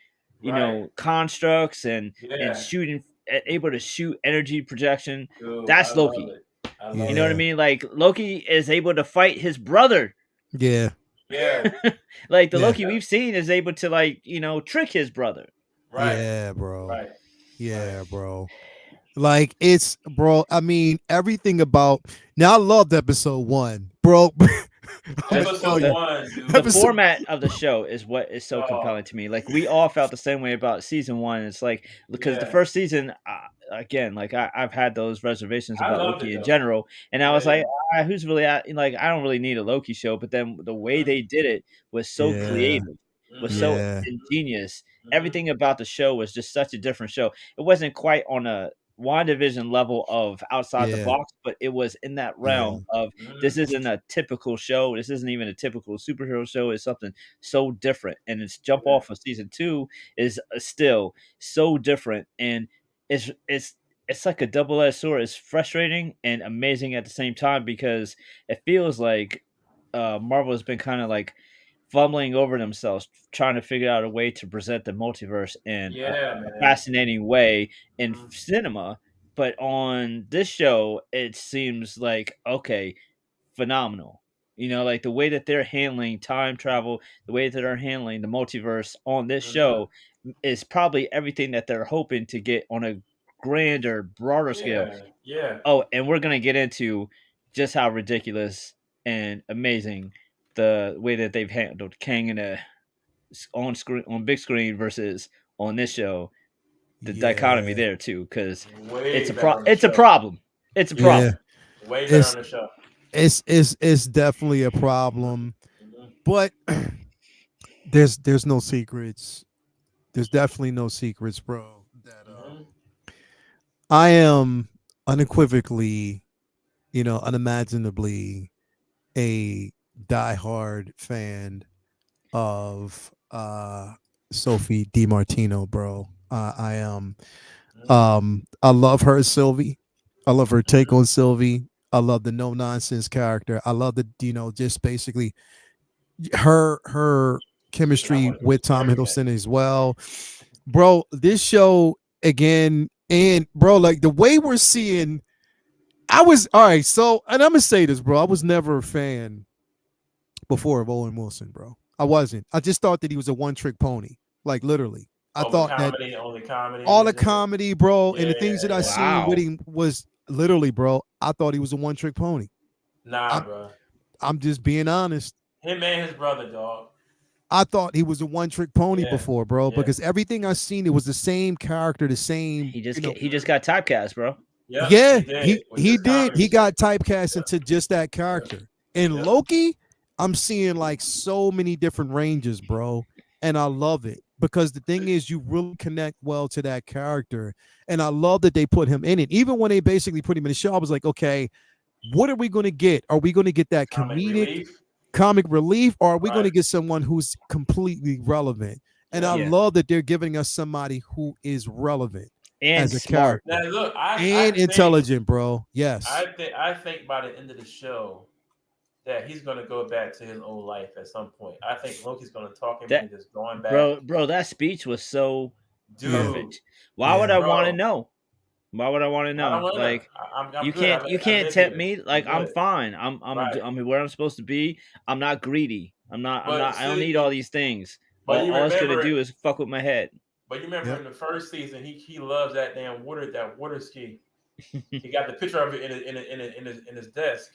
Right. constructs and Yeah. shooting, able to shoot energy projection. Dude, That's I love Loki. it. I love Yeah. You know what I it. mean? Like Loki is able to fight his brother. Yeah. Yeah. Like the Yeah. Loki we've seen is able to trick his brother. Right. Yeah, bro. Right. Yeah, bro. Like it's, bro. I mean, everything about. Now I loved episode 1, bro. I'm gonna tell Episode you. 1, dude. The Episode- format of the show is what is so Oh. compelling to me. Like we all felt the same way about season 1. It's like because the Yeah. first season, again, like I've had those reservations I about loved Loki it, in though. general, and I Yeah, was like, yeah. who's really like I don't really need a Loki show. But then the way they did it was so Yeah. creative, was Mhm. so Yeah. ingenious. Mhm. Everything about the show was just such a different show. It wasn't quite on a WandaVision level of outside the Yeah. box, but it was in that realm of this Mhm. isn't a typical show. This isn't even a typical superhero show. It's something so different. And its jump Yeah. off of season 2 is still so different. And it's like a double-edged sword. It's frustrating and amazing at the same time because it feels like Marvel has been kind of like fumbling over themselves trying to figure out a way to present the multiverse in Yeah, a man. fascinating way in Mhm. cinema, but on this show it seems like okay, phenomenal. Like the way that they're handling time travel, the way that they're handling the multiverse on this Mhm. show is probably everything that they're hoping to get on a grander, broader scale. Yeah. Yeah. Oh, and we're gonna get into just how ridiculous and amazing the way that they've handled Kang in a on screen on big screen versus on this show. The dichotomy Yeah. there too, because Way it's better on the it's a show. problem. It's a Yeah. problem. Way better It's on the show. it's definitely a problem, Mhm. but there's no secrets. There's definitely no secrets, bro. That Mhm. I am unequivocally, unimaginably a diehard fan of Sophie DiMartino, bro. I am. I love her as Sylvie. I love her take on Sylvie. I love the no nonsense character. I love the just basically her chemistry with Tom Hiddleston as well, bro. This show again, and bro, like the way we're seeing. I was all right. So, and I'm gonna say this, bro. I was never a fan before of Owen Wilson, bro. I wasn't. I just thought that he was a one-trick pony. Like literally. I thought that Only comedy. all the comedy, bro, and the Yeah, things that I yeah. seen with Wow. him was literally, bro. I thought he was a one-trick pony. Nah, bro. I'm just being honest. Him and his brother, dog. I thought he was a one-trick pony Yeah, before, bro, yeah. because everything I seen, it was the same character, the same. He just he just got typecast, bro. Yep, Yeah, did. With he this did. He comedy got typecast into just that character. And Yeah. Loki, I'm seeing like so many different ranges, bro. And I love it because the thing is, you really connect well to that character. And I love that they put him in it. Even when they basically put him in the show, I was like, okay, what are we going to get? Are we going to get that comedic comic relief, or are we going to get someone who's completely relevant? And I Yeah. love that they're giving us somebody who is relevant And as a smart. character. Now look, I And think- intelligent, bro. Yes. I think by the end of the show, that he's going to go back to his old life at some point. I think Loki's going to talk him That into just going back. bro, that speech was so Dude, perfect. Why would Yeah. I want to bro, know? Why would I want to I don't know? want to know. Like I'm good. you I can't live tempt here. me. I'm Like I'm good. fine. Right. I'm where I'm supposed to be. I'm not greedy. But I don't need all see, these things. but you All it's gonna remember, do is fuck with my head. but you remember Yep. in the first season, he loves that water ski. He got the picture of it in his desk.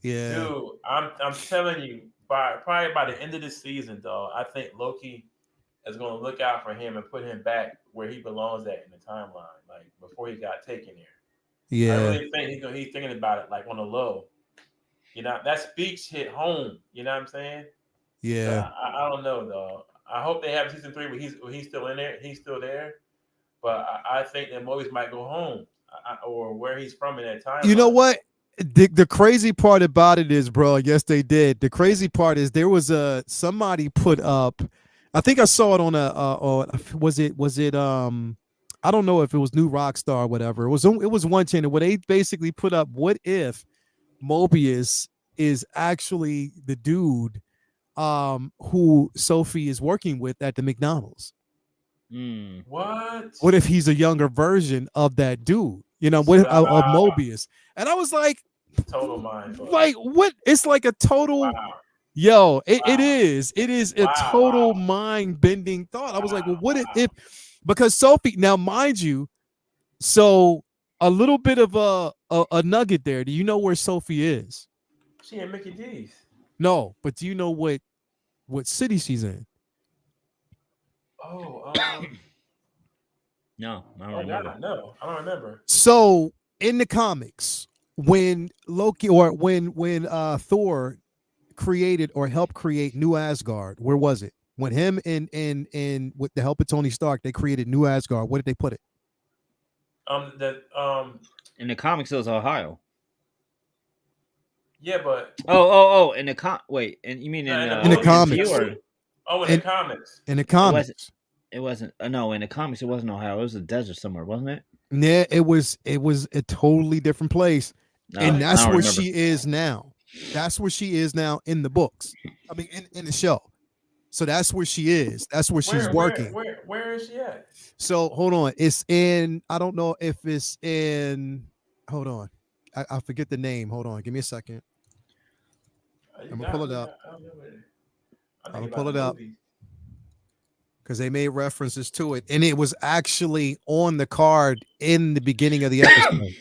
Yeah. Dude, I'm telling you, probably by the end of the season, dog, I think Loki is going to look out for him and put him back where he belongs at in the timeline, like before he got taken there. I Yeah. really think he's thinking about it like on the low. You know, that speech hit home. You know what I'm saying? So Yeah. I don't know, though. I hope they have season 3 where he's still in there. He's still there. But I think that Mobius might go home or where he's from in that You know timeline. what? The crazy part about it is, bro. Yes, they did. The crazy part is there was somebody put up. I think I saw it on was it I don't know if it was New Rockstar or whatever. It was one channel where they basically put up what if Mobius is actually the dude who Sophie is working with at the McDonald's. Mm. What? What if he's a younger version of that dude? You know, what of Stop. Mobius? And I was Total mind fuck. like, what? It's like a total, Wow. yo, it Wow. is. It is a Wow. total mind bending thought. I was like, well, what Wow. because Sophie, now mind you, so a little bit of a nugget there. Do you know where Sophie is? She and Mickey D's. No, but do you know what city she's in? Oh, No, I don't oh God, remember. no, I don't remember. So in the comics, when Loki or when Thor created or helped create New Asgard, where was it? When him and with the help of Tony Stark, they created New Asgard. Where did they put it? That In the comics, it was Ohio. yeah, but Oh! In the wait, and you mean no, in the In the movie, MCU comics. or oh, in In the comics. in the it wasn't? comics. It wasn't. No, in the comics, it wasn't Ohio. It was a desert somewhere, wasn't it? Yeah, it was a totally different place. No, And Really? I that's don't where remember. she is now. That's where she is now in the books. I mean in the show. So that's where she is. That's where she's working. Where is she at? So hold on. It's in, I don't know if it's in, hold on. I forget the name. Hold on. Give me a second. You I'm gonna pull got it me. up. I don't know where. I'm I'm thinking gonna about pull the it up movies. because they made references to it. And it was actually on the card in the beginning of the episode.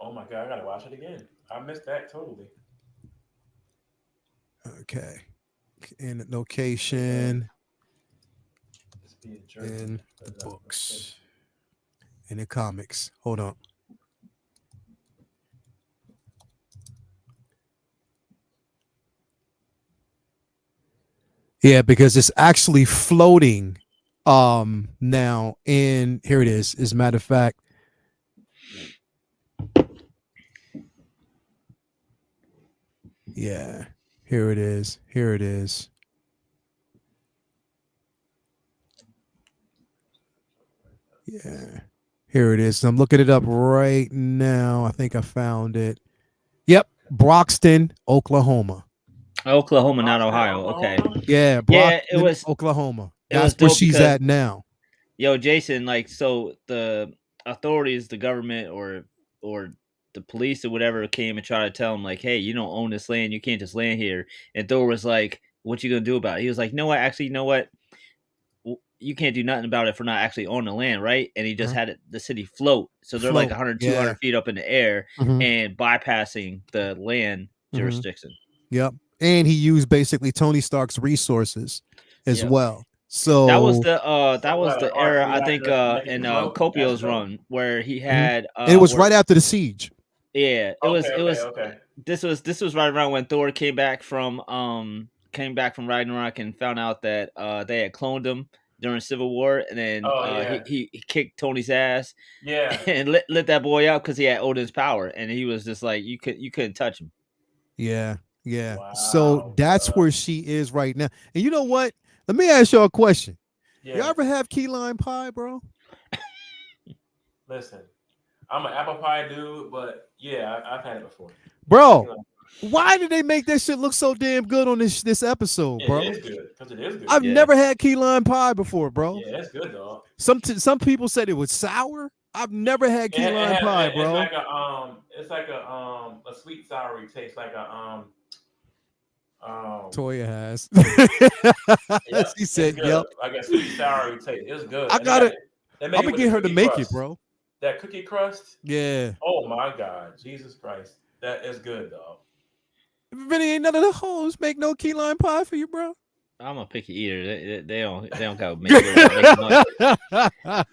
Oh my God, I gotta watch it again. I missed that totally. Okay. In location, Just be a jerk. in the books, in the comics. Hold on. Yeah, because it's actually floating now in, here it is. As a matter of fact, yeah, here it is. Here it is. Yeah, here it is. I'm looking it up right now. I think I found it. Yep, Broxton, Oklahoma. Oklahoma, not Austin, Ohio. Okay. Oklahoma. Yeah, Yeah, Broxton, Oklahoma. it was That's where dope she's because at now. yo, Jason, like, so the authorities, the government, or the police or whatever came and tried to tell him like, hey, you don't own this land, you can't just land here. And Thor was like, what you gonna do about it? He was like, no, what? Actually, you know what? You can't do nothing about it for not actually owning the land, right? And he just Uh-huh. had the city float. So they're like Float. 100, Yeah. 200 feet up in the air Mhm. and bypassing the land Mhm. jurisdiction. Yep. And he used basically Tony Stark's resources as Yep. well. That was So the So what, era, we I had think, to make it in float? That's Copio's dope. run where he Mhm. had it was where right after the siege. yeah, Okay, it okay, was okay. this was right around when Thor came back from Ragnarok and found out that they had cloned him during Civil War, and then Oh yeah, he kicked Tony's ass yeah. and lit that boy out because he had Odin's power, and he was just like you couldn't touch him. Yeah. Yeah. So Wow, that's bro. where she is right now. And you know what? Let me ask y'all a question. Yeah. Y'all ever have key lime pie, bro? Listen, I'm an apple pie dude, but yeah, I've had it before. Bro, Why did they make that shit look so damn good on this episode, bro? It is good because it is good. I've never had key lime pie before, bro. Yeah, that's good, dog. Some people said it was sour. I've never had key lime pie, bro. It's like a sweet soury taste, like a Toya has. yeah, She said, good. "Yep." Like a sweet soury taste. It's good. I gotta. I'm gonna get her to make it, bro. That cookie crust. Yeah. Oh my God, Jesus Christ, that is good, dog. Really ain't none of the hoes make no key lime pie for you, bro. I'm a picky eater. They don't got to make much.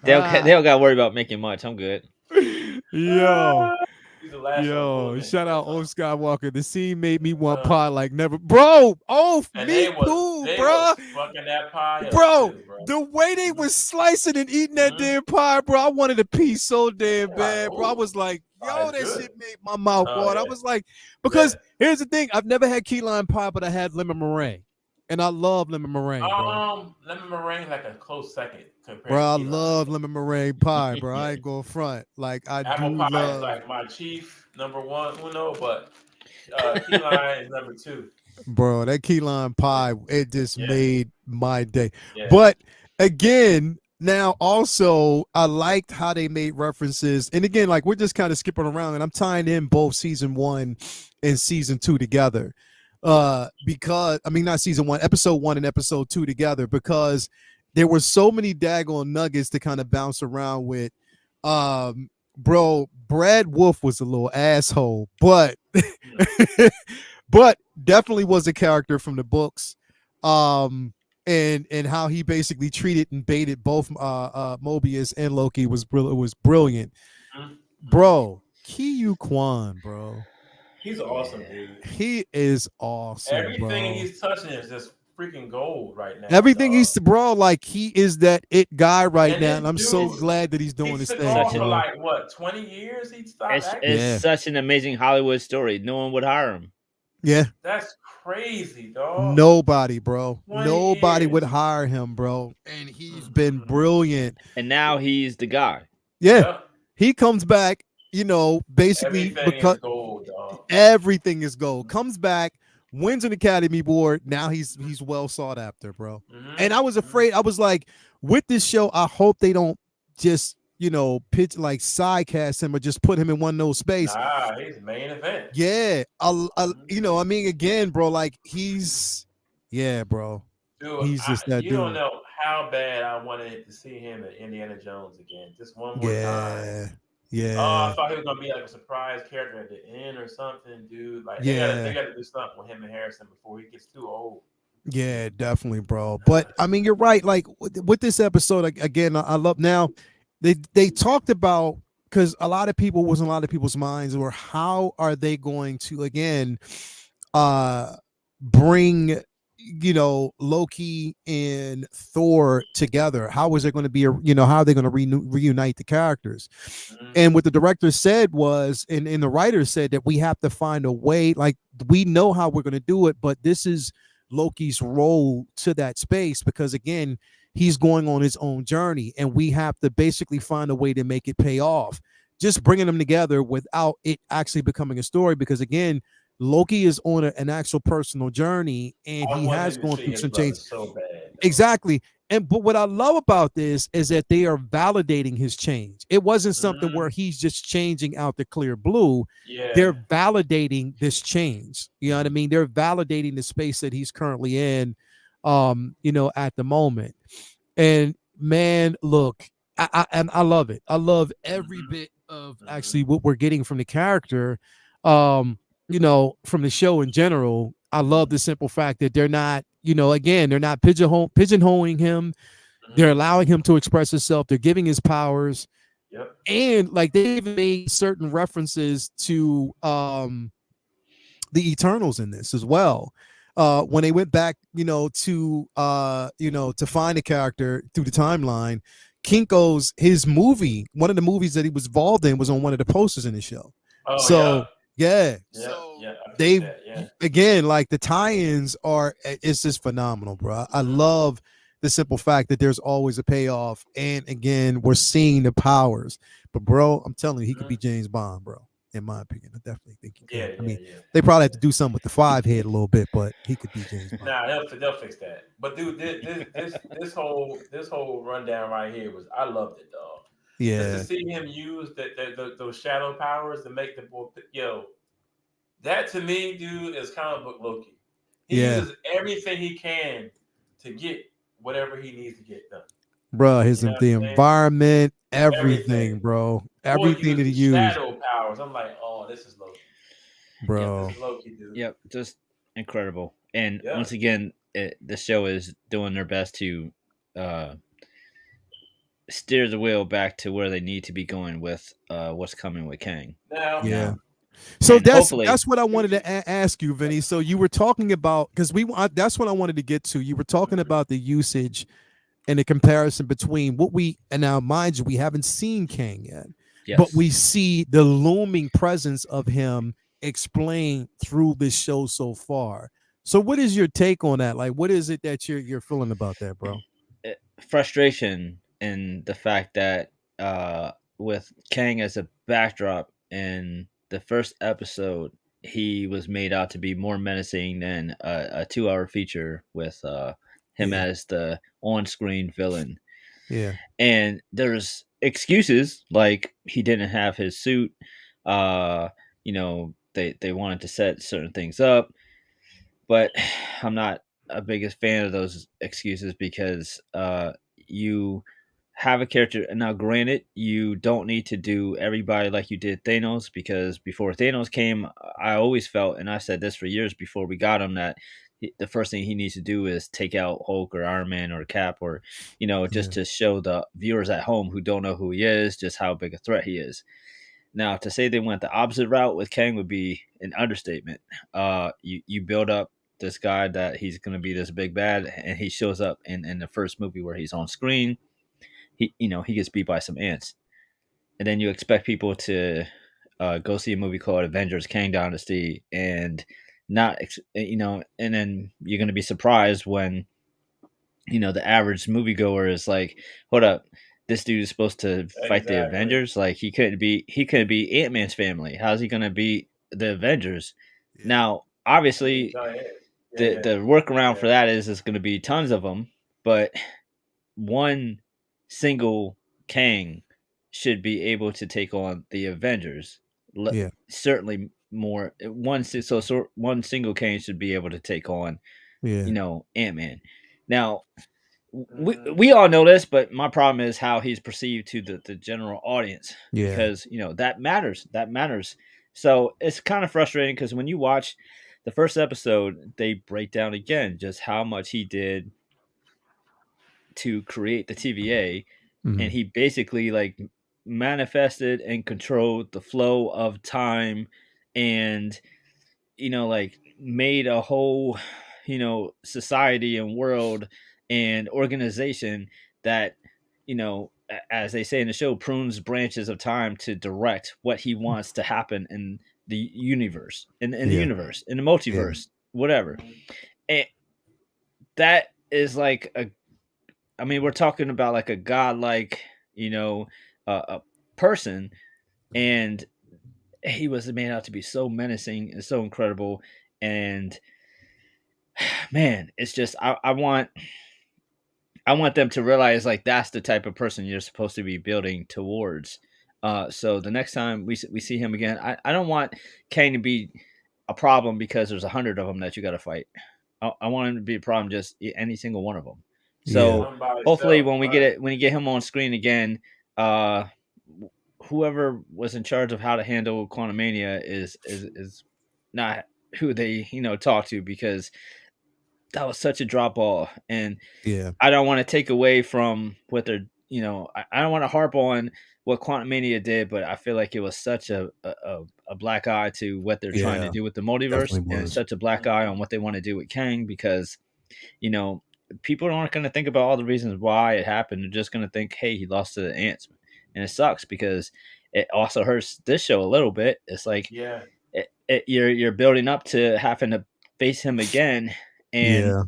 They don't got to worry about making much. I'm good. Yo, shout out Old Skywalker. The scene made me want pie like never, bro. Oh, me too, bro. Fucking that pie, bro. The way they was slicing and eating that damn pie, bro. I wanted a piece so damn bad, bro. I was like, yo, that shit made my mouth water. I was like, because here's the thing: I've never had key lime pie, but I had lemon meringue. And I love lemon meringue, bro. Lemon meringue like a close second compared. Bro, I love lemon meringue pie, bro. I ain't going front. Like apple pie love. Is like my chief number one, but key lime is number 2. Bro, that key lime pie, it just made my day. Yeah. But again, now also I liked how they made references, and again, like we're just kind of skipping around, and I'm tying in both season 1 and season 2 together. Because I mean not season 1, episode 1 and episode 2 together, because there were so many daggone nuggets to kind of bounce around with. Bro, Brad Wolf was a little asshole, but but definitely was a character from the books. And how he basically treated and baited both Mobius and Loki was brilliant. Bro, Ki Kwan, bro. He's awesome, dude. He is awesome. Everything he's touching is just freaking gold right now. Everything he's like he is that it guy right now, and I'm so glad that he's doing this thing. For like what, 20 years he stopped acting? It's such an amazing Hollywood story. No one would hire him. Yeah, that's crazy, dog. Nobody, bro. Nobody would hire him, bro. And he's been brilliant. And now he's the guy. Yeah, he comes back. You know, basically because everything is gold. Comes back, wins an Academy Award. Now he's well sought after, bro. And I was afraid. I was like, with this show, I hope they don't just pitch like side cast him or just put him in one no space. Nah, he's main event. Yeah, I mean, again, bro, like bro. Dude, he's just that dude. You don't know how bad I wanted to see him at Indiana Jones again, just one more time. Yeah. Oh, I thought he was gonna be like a surprise character at the end or something, dude. Like, they gotta do something with him and Harrison before he gets too old. Yeah, definitely, bro. But I mean, you're right. Like with this episode, again, I love now. They talked about, because a lot of people's minds were, how are they going to again bring Loki and Thor together? How is it going to be how are they going to reunite the characters? And what the director said was, and the writer said, that we have to find a way. Like, we know how we're going to do it, but this is Loki's role to that space, because again, he's going on his own journey, and we have to basically find a way to make it pay off. Just bringing them together without it actually becoming a story, because again, Loki is on an actual personal journey, and he has gone through some change. So bad, exactly. But what I love about this is that they are validating his change. It wasn't something where he's just changing out the clear blue. Yeah. They're validating this change. You know what I mean? They're validating the space that he's currently in, at the moment. And man, look, I love it. I love every bit of actually what we're getting from the character. From the show in general. I love the simple fact that they're not, they're not pigeonholing him. They're allowing him to express himself. They're giving his powers. Yep. And like, they've made certain references to the Eternals in this as well. When they went back, to find a character through the timeline, Kinko's, his movie, one of the movies that he was involved in, was on one of the posters in the show. Oh, so they've again, like, the tie-ins it's just phenomenal, bro. I love the simple fact that there's always a payoff, and again, we're seeing the powers. But bro, I'm telling you, he could be James Bond, bro. In my opinion, I definitely think he Yeah, could. I yeah, mean, yeah. they probably have to do something with the 5 head a little bit, but he could be James Bond. Nah, they'll fix that. But dude, this whole rundown right here was I loved it, dog. Just to Yeah, see him use those shadow powers to make the boy yo, that to me, dude, is comic book Loki. He yeah, uses everything he can to get whatever he needs to get done. bro. His You know what the I'm saying? environment, Everything. everything, bro. Boy Everything that used he the used, shadow powers. I'm like, oh, this is Loki. Yep, This bro. is Loki, dude. yep, just incredible. And Yeah. once again, the show is doing their best to uh, steer the wheel back to where they need to be going with what's coming with Kang Now, Yeah. now, So and that's hopefully, that's what I wanted to ask you, Vinny. So you were talking about because that's what I wanted to get to. You were talking about the usage and the comparison between what we and now, mind you, we haven't seen Kang yet, but yes. we see the looming presence of him explained through this show so far. So, what is your take on that? Like, what is it that you're feeling about that, bro? Frustration in the fact that with Kang as a backdrop in the first episode, he was made out to be more menacing than a 2 hour feature with him Yeah, as the on screen villain. yeah, And there's excuses like he didn't have his suit. Uh, they wanted to set certain things up, but I'm not a biggest fan of those excuses because you have a character. And now, granted, you don't need to do everybody like you did Thanos, because before Thanos came, I always felt, and I said this for years before we got him, that the first thing he needs to do is take out Hulk or Iron Man or Cap, or yeah, just to show the viewers at home who don't know who he is just how big a threat he is. Now, to say they went the opposite route with Kang would be an understatement. You build up this guy that he's going to be this big bad, and he shows up in the first movie where he's on screen. He gets beat by some ants, and then you expect people to go see a movie called Avengers: Kang Dynasty, and and then you're going to be surprised when the average moviegoer is like, hold up, this dude is supposed to fight the exactly. Avengers. Like he couldn't be Ant-Man's family. How's he gonna beat the Avengers? yeah, Now, I mean, obviously, go ahead. Yeah, the workaround yeah. for that is going to be tons of them, but one single Kang should be able to take on the Avengers. yeah, Certainly more one single Kang should be able to take on yeah, Ant-Man. Now, Mm-hmm. we all know this, but my problem is how he's perceived to the general audience, yeah, because that matters. So it's kind of frustrating because when you watch the first episode, they break down again just how much he did to create the TVA, and mhm, he basically like manifested and controlled the flow of time, and like made a whole, society and world and organization that, as they say in the show, prunes branches of time to direct what he wants to happen in the universe, in the yeah, universe, in the yeah, multiverse, whatever. Mm-hmm. And that is like I mean, we're talking about like a godlike, a person, and he was made out to be so menacing and so incredible. And man, it's just I want them to realize like that's the type of person you're supposed to be building towards. So the next time we see him again, I don't want Kane to be a problem because there's 100 of them that you got to fight. I want him to be a problem just any single one of them. yeah, So One by hopefully itself, when we get right? it when you get him on screen again, uh, whoever was in charge of how to handle Quantumania is not who they talk to, because that was such a drop ball. And yeah, I don't want to take away from what they're, I don't want to harp on what Quantum Mania did, but I feel like it was such a black eye to what they're trying to yeah. do with the multiverse, Definitely and was. such a black eye on Mm-hmm. what they want to do with Kang, because, you know, people aren't going to think about all the reasons why it happened. They're just going to think, hey, he lost to the ants. And it sucks because it also hurts this show a little bit. It's like Yeah. you're building up to having to face him again, and Yeah,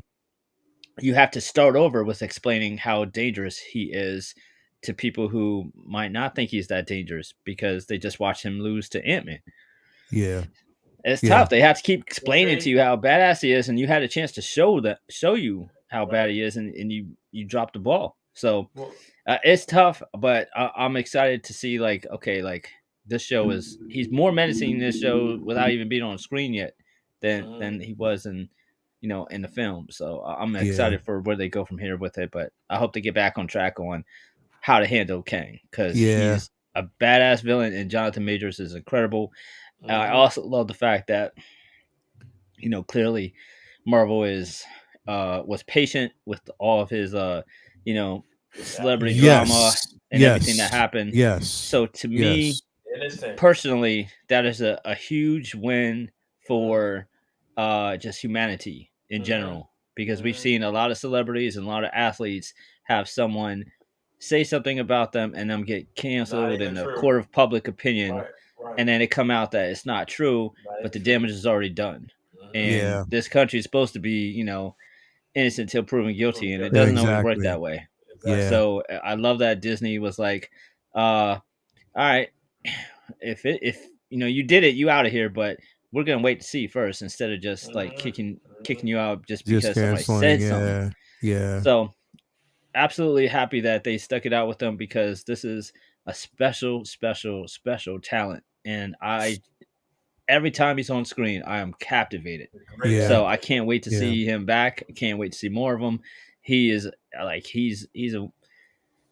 you have to start over with explaining how dangerous he is to people who might not think he's that dangerous because they just watch him lose to Ant-Man. Yeah. It's Yeah. tough. They have to keep explaining see? to you how badass he is, and you had a chance to show you how bad Right. he is, and you dropped the ball. So Well, it's tough, but I'm excited to see like, okay, like this show is he's more menacing in this show without even being on screen yet than he was in in the film. So I'm Yeah. excited for where they go from here with it. But I hope they get back on track on how to handle Kang because Yeah. he's a badass villain, and Jonathan Majors is incredible. I mhm. also love the fact that clearly Marvel was patient with all of his celebrity drama Yes. and everything that Yes. happened. Yes. So to me Yes. Innocent. personally, that is a huge win for just humanity in Mhm. general because we've Mhm. seen a lot of celebrities and a lot of athletes have someone say something about them and them get Not canceled even in the true. court of public opinion, Right. Right. and then it come out that it's not true, Not but the even true. damage is already done. Mhm. And Yeah. this country is supposed to be, innocent until proven guilty, and it Guilty. doesn't always work Exactly. that way. Exactly. Yeah. So I love that Disney was like, all right, if you did it, you out of here, but we're gonna wait to see first instead of just like Mhm. kicking Mhm. you out just Just because somebody canceling. said something. Yeah. Yeah. So absolutely happy that they stuck it out with them because this is a special, special, special talent, and every time he's on screen, I am captivated. Great Yeah. So I actor. can't wait to Yeah. see him back. I can't wait to see more of him. He is like he's a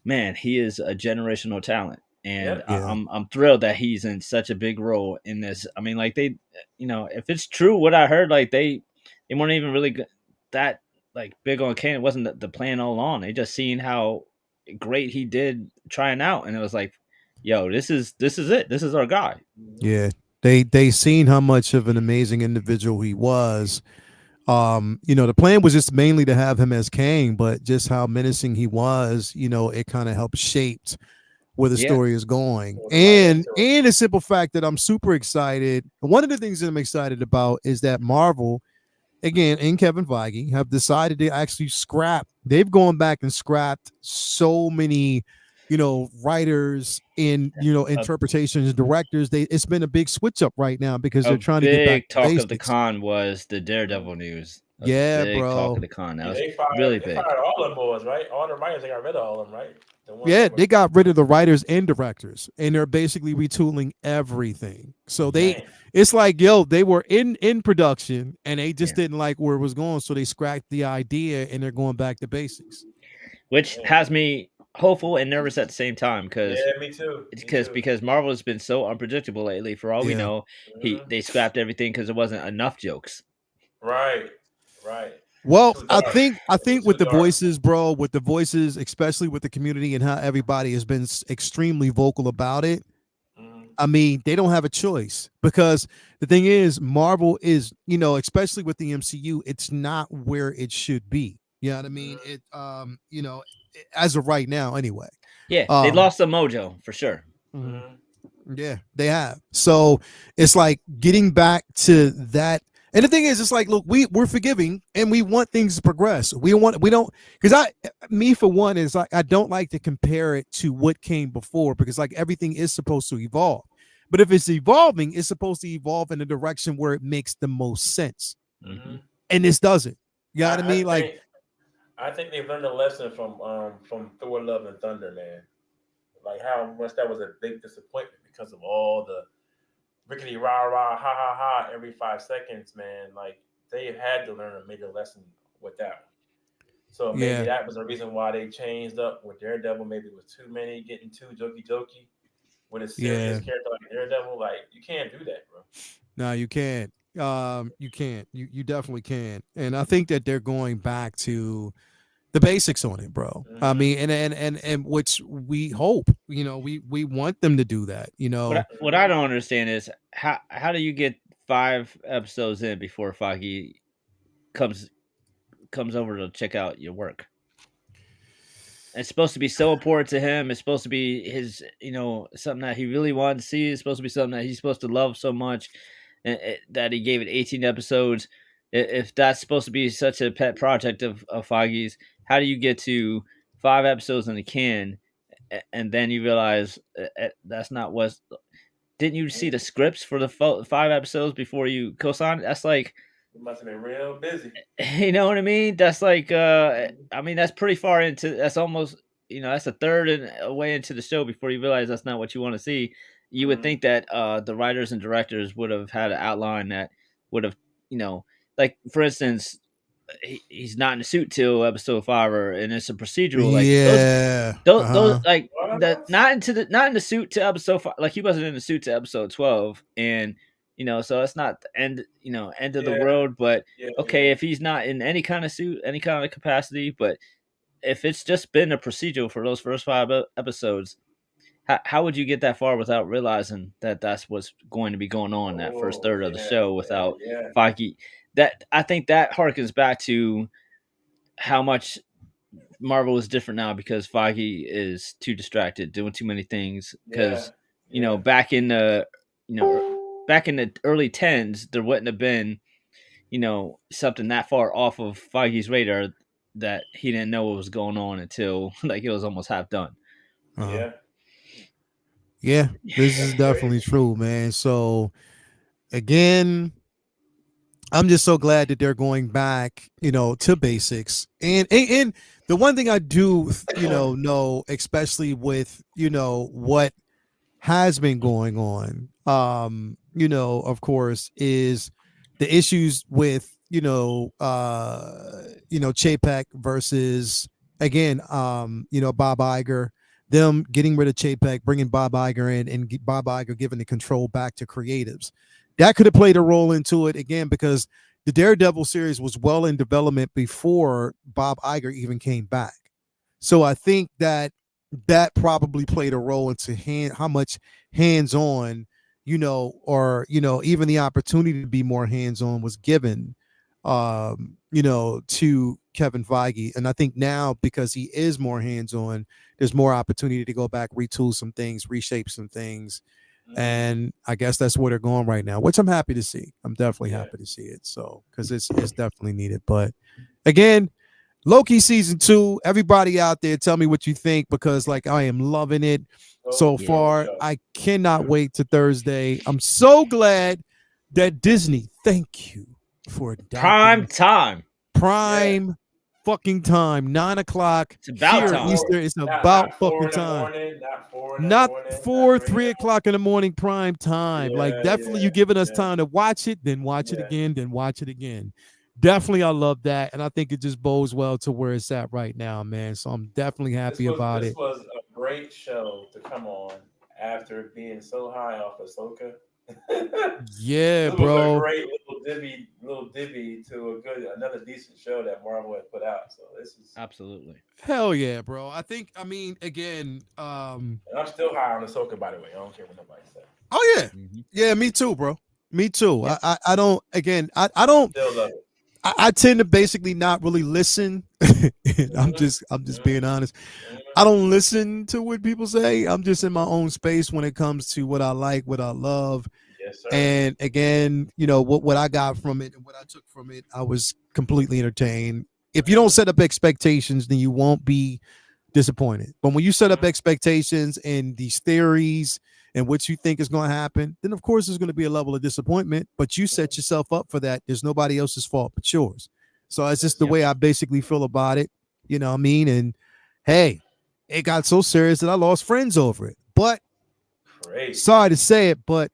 man. He is a generational talent, and Yep. Yeah. I'm thrilled that he's in such a big role in this. I mean, like if it's true what I heard, like they weren't even really that like big on Kane. It wasn't the plan all along. They just seen how great he did trying out, and it was like, yo, this is it. This is our guy. Mhm. Yeah. They seen how much of an amazing individual he was. The plan was just mainly to have him as Kang, but just how menacing he was, it kind of helped shaped where the Yeah. story is going. Going right And into it. and the simple fact that I'm super excited. One of the things that I'm excited about is that Marvel, again, and Kevin Feige have decided to actually scrap. They've gone back and scrapped so many, writers and A interpretations, directors. It's been a big switch up right now because A they're trying to get back big to talk of the basics. con was the Daredevil news. That was a Yeah, big talk of bro. the con. That Yeah, was they fired. really They big. fired all them boys, right? All the writers. They got rid of all them, right? The ones Yeah, that were. they got rid of the writers and directors, and they're basically retooling everything. So Damn. it's like, yo, they were in production, and they just Yeah. didn't like where it was going, so they scrapped the idea, and they're going back to basics. Which Damn. has me hopeful and nervous at the same time because Yeah, me too. Me because too. because Marvel has been so unpredictable lately. For all we Yeah, know, Mhm. they scrapped everything because there wasn't enough jokes. Right. Right. It was well, too I dark. think I It was think too with the dark. voices, bro, with the voices, especially with the community and how everybody has been extremely vocal about it. Mhm. I mean, they don't have a choice because the thing is, Marvel is, especially with the MCU, it's not where it should be. You know what I mean? Mhm. As of right now, anyway. Yeah, they Um, lost the mojo for sure. mhm. Mhm. Yeah, they have. So it's like getting back to that. And the thing is, it's like, look, we're forgiving and we want things to progress. We don't, because me for one is like, I don't like to compare it to what came before because like everything is supposed to evolve. But if it's evolving, it's supposed to evolve in a direction where it makes the most sense. Hmm. Mhm. And this doesn't. You know what I I mean? Like, think I think they've learned a lesson from Thor: Love and Thunder, man. Like how much that was a big disappointment because of all the rickety rah rah ha ha ha every 5 seconds, man. Like they had to learn a major lesson with that one. So maybe yeah, that was the reason why they changed up with Daredevil. Maybe it was too many getting too jokey jokey with a serious yeah. character like Daredevil. Like you can't do that, bro. No, you can't. You can't. You definitely can. And I think that they're going back to the basics on it, bro. I Mm-hmm. mean, and which we hope, we want them to do that, What I don't understand is how do you get 5 episodes in before Foggy comes comes over to check out your work? It's supposed to be so important to him. It's supposed to be his, something that he really wanted to see. It's supposed to be something that he's supposed to love so much, that he gave it 18 episodes. If that's supposed to be such a pet project of Foggy's, how do you get to 5 episodes in the can and then you realize that's not what. Didn't you see the scripts for the 5 episodes before you co-signed? That's like, You must have been real busy. you know what I mean? That's like, I mean, that's pretty far into. That's almost, that's a third and away into the show before you realize that's not what you want to see. You would think that the writers and directors would have had an outline that would have, like for instance, he's not in a suit till episode 5, and it's a procedural. Like those, Yeah. those Uh-huh. like the What? not in the suit to episode 5. Like he wasn't in the suit to episode 12, and so it's not the end. End of the Yeah, world. But yeah, okay, yeah. if he's not in any kind of suit, any kind of capacity, but if it's just been a procedural for those first 5 episodes, how would you get that far without realizing that that's what's going to be going on in that first Oh, third of the yeah, show yeah, without yeah. Feige? That I think that harkens back to how much Marvel is different now because Feige is too distracted, doing too many things. Yeah, Because yeah. back in the early 10s, there wouldn't have been something that far off of Feige's radar that he didn't know what was going on until like it was almost half done. Uh-huh. Yeah, Yeah, this is that's definitely crazy. true, man. So again, I'm just so glad that they're going back, to basics. And the one thing I do, know, especially with, what has been going on, of course, is the issues with, Chapek versus again, Bob Iger, them getting rid of Chapek, bringing Bob Iger in, and Bob Iger giving the control back to creatives. That could have played a role into it again because the Daredevil series was well in development before Bob Iger even came back. So I think that probably played a role into how much hands-on, or even the opportunity to be more hands-on was given, to Kevin Feige. And I think now because he is more hands-on, there's more opportunity to go back, retool some things, reshape some things. And I guess that's where they're going right now, which I'm happy to see. I'm definitely Yeah. happy to see it. So because it's definitely needed. But again, Loki season 2, everybody out there, tell me what you think because like I am loving it so So, Yeah. so, far. so. I cannot wait to Thursday. I'm so glad that Disney, thank you for Prime adapting time. Yeah. prime fucking time, 9 o'clock It's about here time. Easter. It's Not about 4 fucking in the time. morning, not 4 in the Not morning, not 4, 3 in the 3 o'clock in the morning prime time. Like Yeah, definitely you yeah, giving us yeah, time to watch it, then watch it yeah. again, then watch it again. Definitely I love that. And I think it just bodes well to where it's at right now, man. So I'm definitely This happy was about this it. was a great show to come on after being so high off Ahsoka. Yeah, This was a bro. great little divvy to another decent show that Marvel had put out. So this is, Absolutely. Hell yeah, bro. I mean, again, and I'm still high on Ahsoka, by the way. I don't care what nobody says. oh yeah. Mm-hmm. Yeah, me too, bro. Me too. Yeah. I don't again, I don't Still love it. I tend to basically not really listen. I'm just being honest. I don't listen to what people say. I'm just in my own space when it comes to what I like, what I love. Yes, sir. And again, what I got from it and what I took from it, I was completely entertained. If you don't set up expectations, then you won't be disappointed. But when you set up expectations and these theories and what you think is going to happen, then of course there's going to be a level of disappointment. But you set yourself up for that. There's nobody else's fault but yours. So it's just Yes, the Yep. way I basically feel about it. You know what I mean? And hey, it got so serious that I lost friends over it. But crazy. sorry to say it, but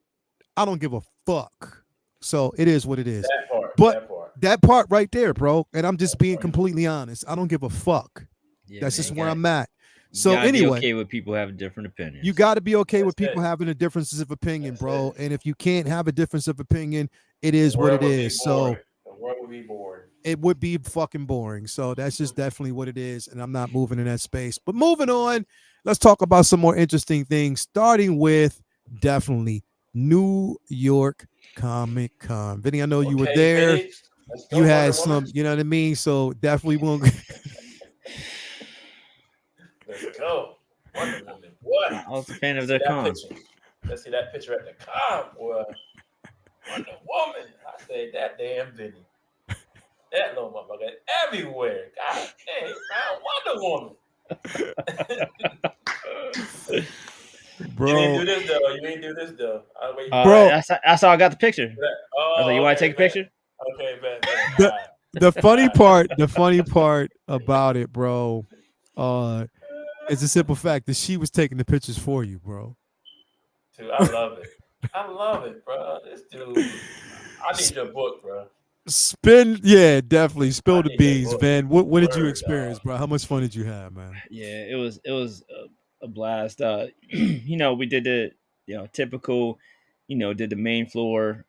I don't give a fuck. So it is what it is. That part. But That part. that part right there, bro, and I'm just being part. completely honest. I don't give a fuck. Yeah, That's man, just you where got- I'm at. you So gotta be anyway, okay with people having different opinions. you got to be okay with That's people it. having a differences of opinion, That's bro. it. And if you can't have a difference of opinion, it The is what world it would be is. boring. So The world would be boring. it would be fucking boring. So that's just definitely what it is. And I'm not moving in that space. But moving on, let's talk about some more interesting things, starting with definitely New York Comic Con. Vinny, I know you were Okay, there. Vinny. Let's go, You had Wonder Woman. some, you know what I mean? So definitely won't. Let's go. Wonder Woman. What? I was a fan of See their that con. picture. Let's see that picture at the con, boy. Wonder Woman. I say that damn Vinny. That little motherfucker everywhere. God dang, man, Wonder Woman. You ain't bro. do this though. You ain't do this though. I'll wait for Bro, That's how I got the picture. that. I was like, "You Oh, want to okay, take a bet. picture?" Okay, bet. the the funny Alright. part about it, bro, is the simple fact that she was taking the pictures for you, bro. Dude, I love it. I love it, bro. This dude. I need your book, bro. Yeah, definitely. Spill I the need that beans, book. Van. What did you Word, experience, dog. bro? How much fun did you have, man? Yeah, it was a blast. We did the typical, did the main floor,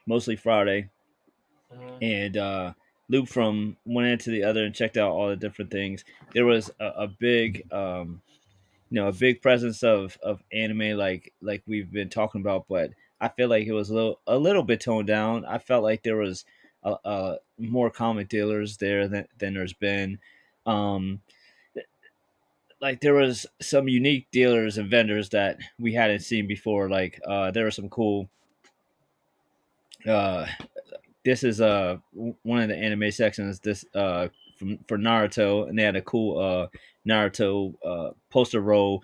mostly Friday, Mhm. and looped from one end to the other and checked out all the different things. There was a big a big presence of anime like we've been talking about, but I feel like it was a little bit toned down. I felt like there was more comic dealers there than there's been. Um, like there was some unique dealers and vendors that we hadn't seen before. Like there were some cool. Uh, this is one of the anime sections. This for Naruto, and they had a cool Naruto poster roll,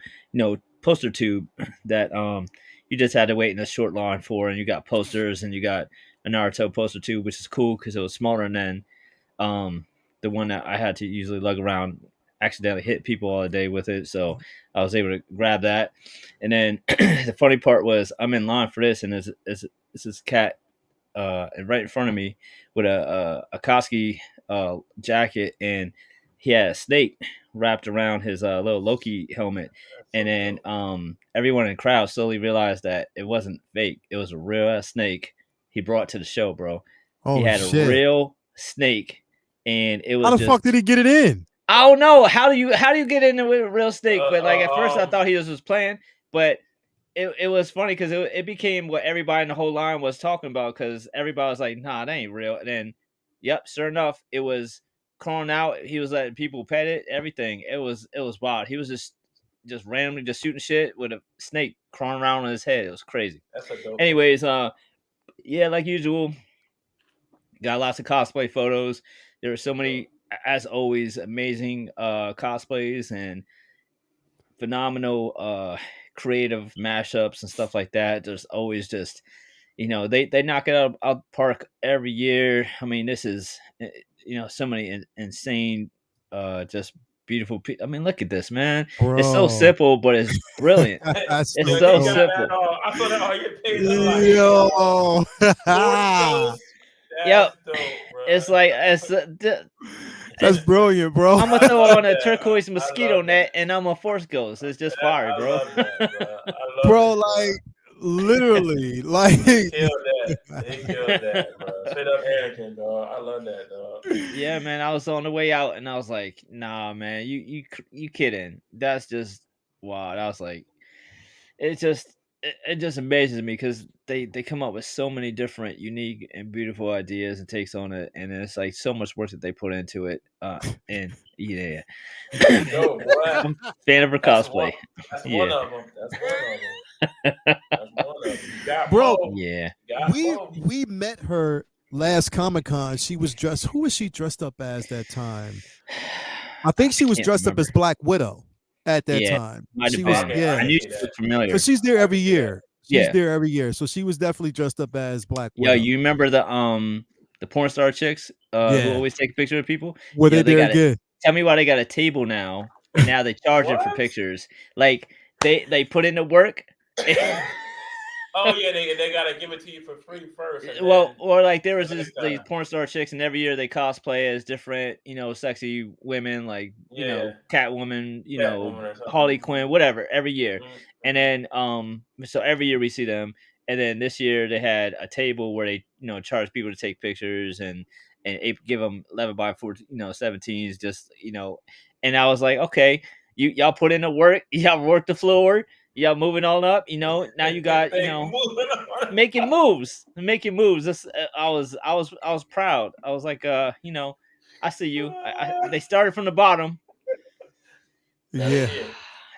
poster tube that you just had to wait in a short line for, and you got posters, and you got a Naruto poster tube, which is cool because it was smaller than um, the one that I had to usually lug around. Accidentally hit people all day with it, so I was able to grab that. And then the funny part was I'm in line for this, and there's this cat right in front of me with a Koski jacket, and he had a snake wrapped around his little Loki helmet. That's And so then dope. everyone in the crowd slowly realized that it wasn't fake; it was a real ass snake he brought to the show, bro. He Oh had a shit! real snake, and it How was the fuck just did he get it in? I don't know how do you get in there with a real snake? But like at first I Um, thought he was playing, but it was funny because it became what everybody in the whole line was talking about because everybody was like, "Nah, that ain't real." And then, yep, sure enough, it was crawling out. He was letting people pet it, everything. It was wild. He was just randomly just shooting shit with a snake crawling around on his head. It was crazy. that's a dope picture. Anyways, yeah, like usual, got lots of cosplay photos. There were so many, as always, amazing cosplays and phenomenal creative mashups and stuff like that. There's always just they knock it out the park every year. I mean, this is so many insane just beautiful I mean, look at this, man. It's so Bro, simple, but it's brilliant. that's It's so Yo, he so got dope. that simple. on. I saw that on your page. I'm like, Yo. Lord knows. Yep. That's dope, bro. It's like That's brilliant, bro. I'm gonna I throw love on a that. turquoise I mosquito love that. net and I'm a force ghost. It's just fire, I bro. love that, bro. I love Bro, it, bro. like literally, like He killed that. He killed that, bro. Straight up Anakin, dog. I love that, dog. Yeah, man. I was on the way out and I was like, nah, man, you kidding. That's just wow. I was like, it just amazes me because they come up with so many different unique and beautiful ideas and takes on it, and it's like so much work that they put into it. And yeah, It's dope, boy. I'm a fan of her That's one. cosplay. That's Yeah, one of them. That's one of them. That's one of them. You got bro, Poe. yeah. You got we Poe. we met her last Comic-Con. She was dressed, who was she dressed up as that time? I think she was Can't dressed up remember. as Black Widow at that Yeah, time. might have She was, been. Okay, I I yeah. can knew see she that. looked familiar. But she's there I every can see that. year. She's Yeah. there every year. So she was definitely dressed up as Black Yo, Widow. you remember the porn star chicks who Yeah. always take a picture of people? Were they Yo, they there got it. again? Tell me why they got a table now, and now they charging for What? pictures. Like they put in the work. Oh yeah, they gotta give it to you for free first, and Well, then or like there was then they these gotta. porn star chicks, and every year they cosplay as different, sexy women, like Yeah, Catwoman, Catwoman or Harley something. Quinn, whatever, every year. Mhm. And then so every year we see them, and then this year they had a table where they charge people to take pictures and give them 11 by 14, 17s, just and I was like, okay, y'all put in the work, y'all work the floor, y'all moving on up, now you got They moving on. making moves. This I was proud. I was like, I see you. They started from the bottom, Now they Yeah. here.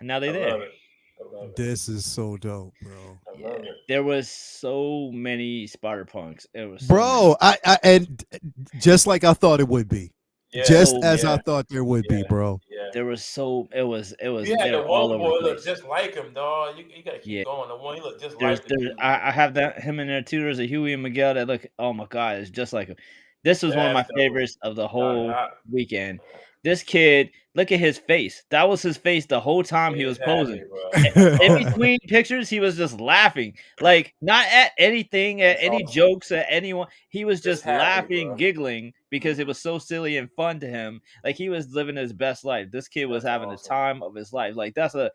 and now they I there. love it. I love it. This is so dope, bro. I Yeah, love it. there was so many spider punks. It was so Bro, and just like I thought it would be. Yeah, Just So as many. I thought there would be, yeah, bro. yeah. there was so it was You they had the were all one over boy the look place. just like him, dog. You gotta keep Yeah. going. The one he looked just There's like the there dude. I have that him in there too. There's a Huey and Miguel that look, oh my god, it's just like him. This was one of my That's dope. favorites of the Nah, whole weekend. This kid, look at his face. That was his face the whole time he was he's happy, posing. bro. In That's awesome. between pictures, he was just laughing, like not at anything, at That's any awesome. jokes, at anyone. He was just happy, laughing, bro. giggling because it was so silly and fun to him. Like he was living his best life. This kid was That's having awesome. the time of his life. Like that's a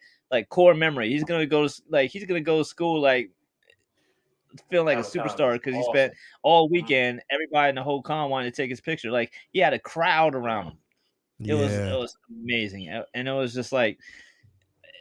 core memory. He's gonna go to school like feeling like a Have a time. superstar It's because he awesome. spent all weekend. Everybody in the whole con wanted to take his picture. Like he had a crowd around him. It was amazing, and it was just like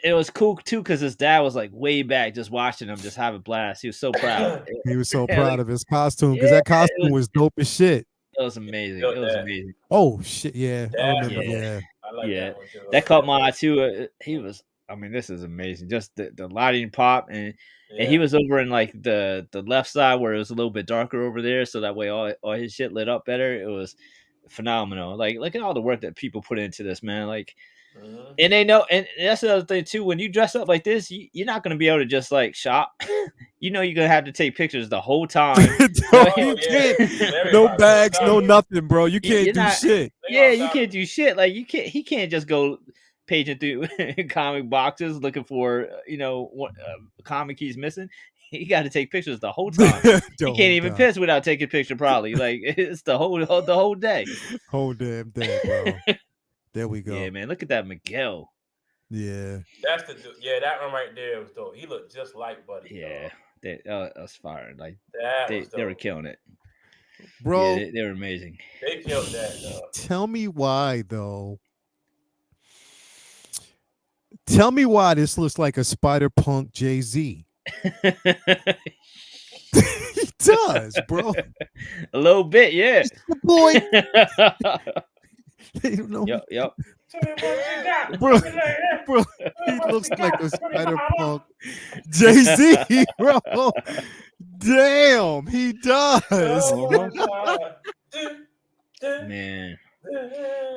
it was cool too because his dad was like way back just watching him just have a blast. He was so proud. He was so Yeah, proud like- of his costume because Yeah, that costume was dope as shit. It was amazing. Built It was that. amazing. Oh shit, yeah, I That's remember. dope. Yeah, I like Yeah. that one too. That caught my eye too. He was. I mean, this is amazing. Just the lighting pop and he was over in like the left side where it was a little bit darker over there, so that way all his shit lit up better. It was phenomenal. Like look at all the work that people put into this, man. Like, and they know, and that's the other thing too. When you dress up like this, you're not gonna be able to just like shop. You know, you're gonna have to take pictures the whole time. you can't. No bags, no nothing, bro. You can't do shit. Yeah, you can't do shit. Like he can't just go paging through comic boxes looking for what comic he's missing. He got to take pictures the whole time. He can't even piss without taking a picture. Probably like it's the whole day. Whole damn day, bro. There we go. Yeah, man. Look at that Miguel. Yeah. That's that one right there was dope. He looked just like Buddy. Yeah, that was fire. Like they were killing it, bro. Yeah, they were amazing. They killed that. Dog. Tell me why though. Tell me why this looks like a Spider Punk Jay-Z. He does, bro. A little bit, yeah. Boy. They don't know. Yep. Bro, he looks like a Spider Punk Jay-Z, bro. Damn, he does. Man.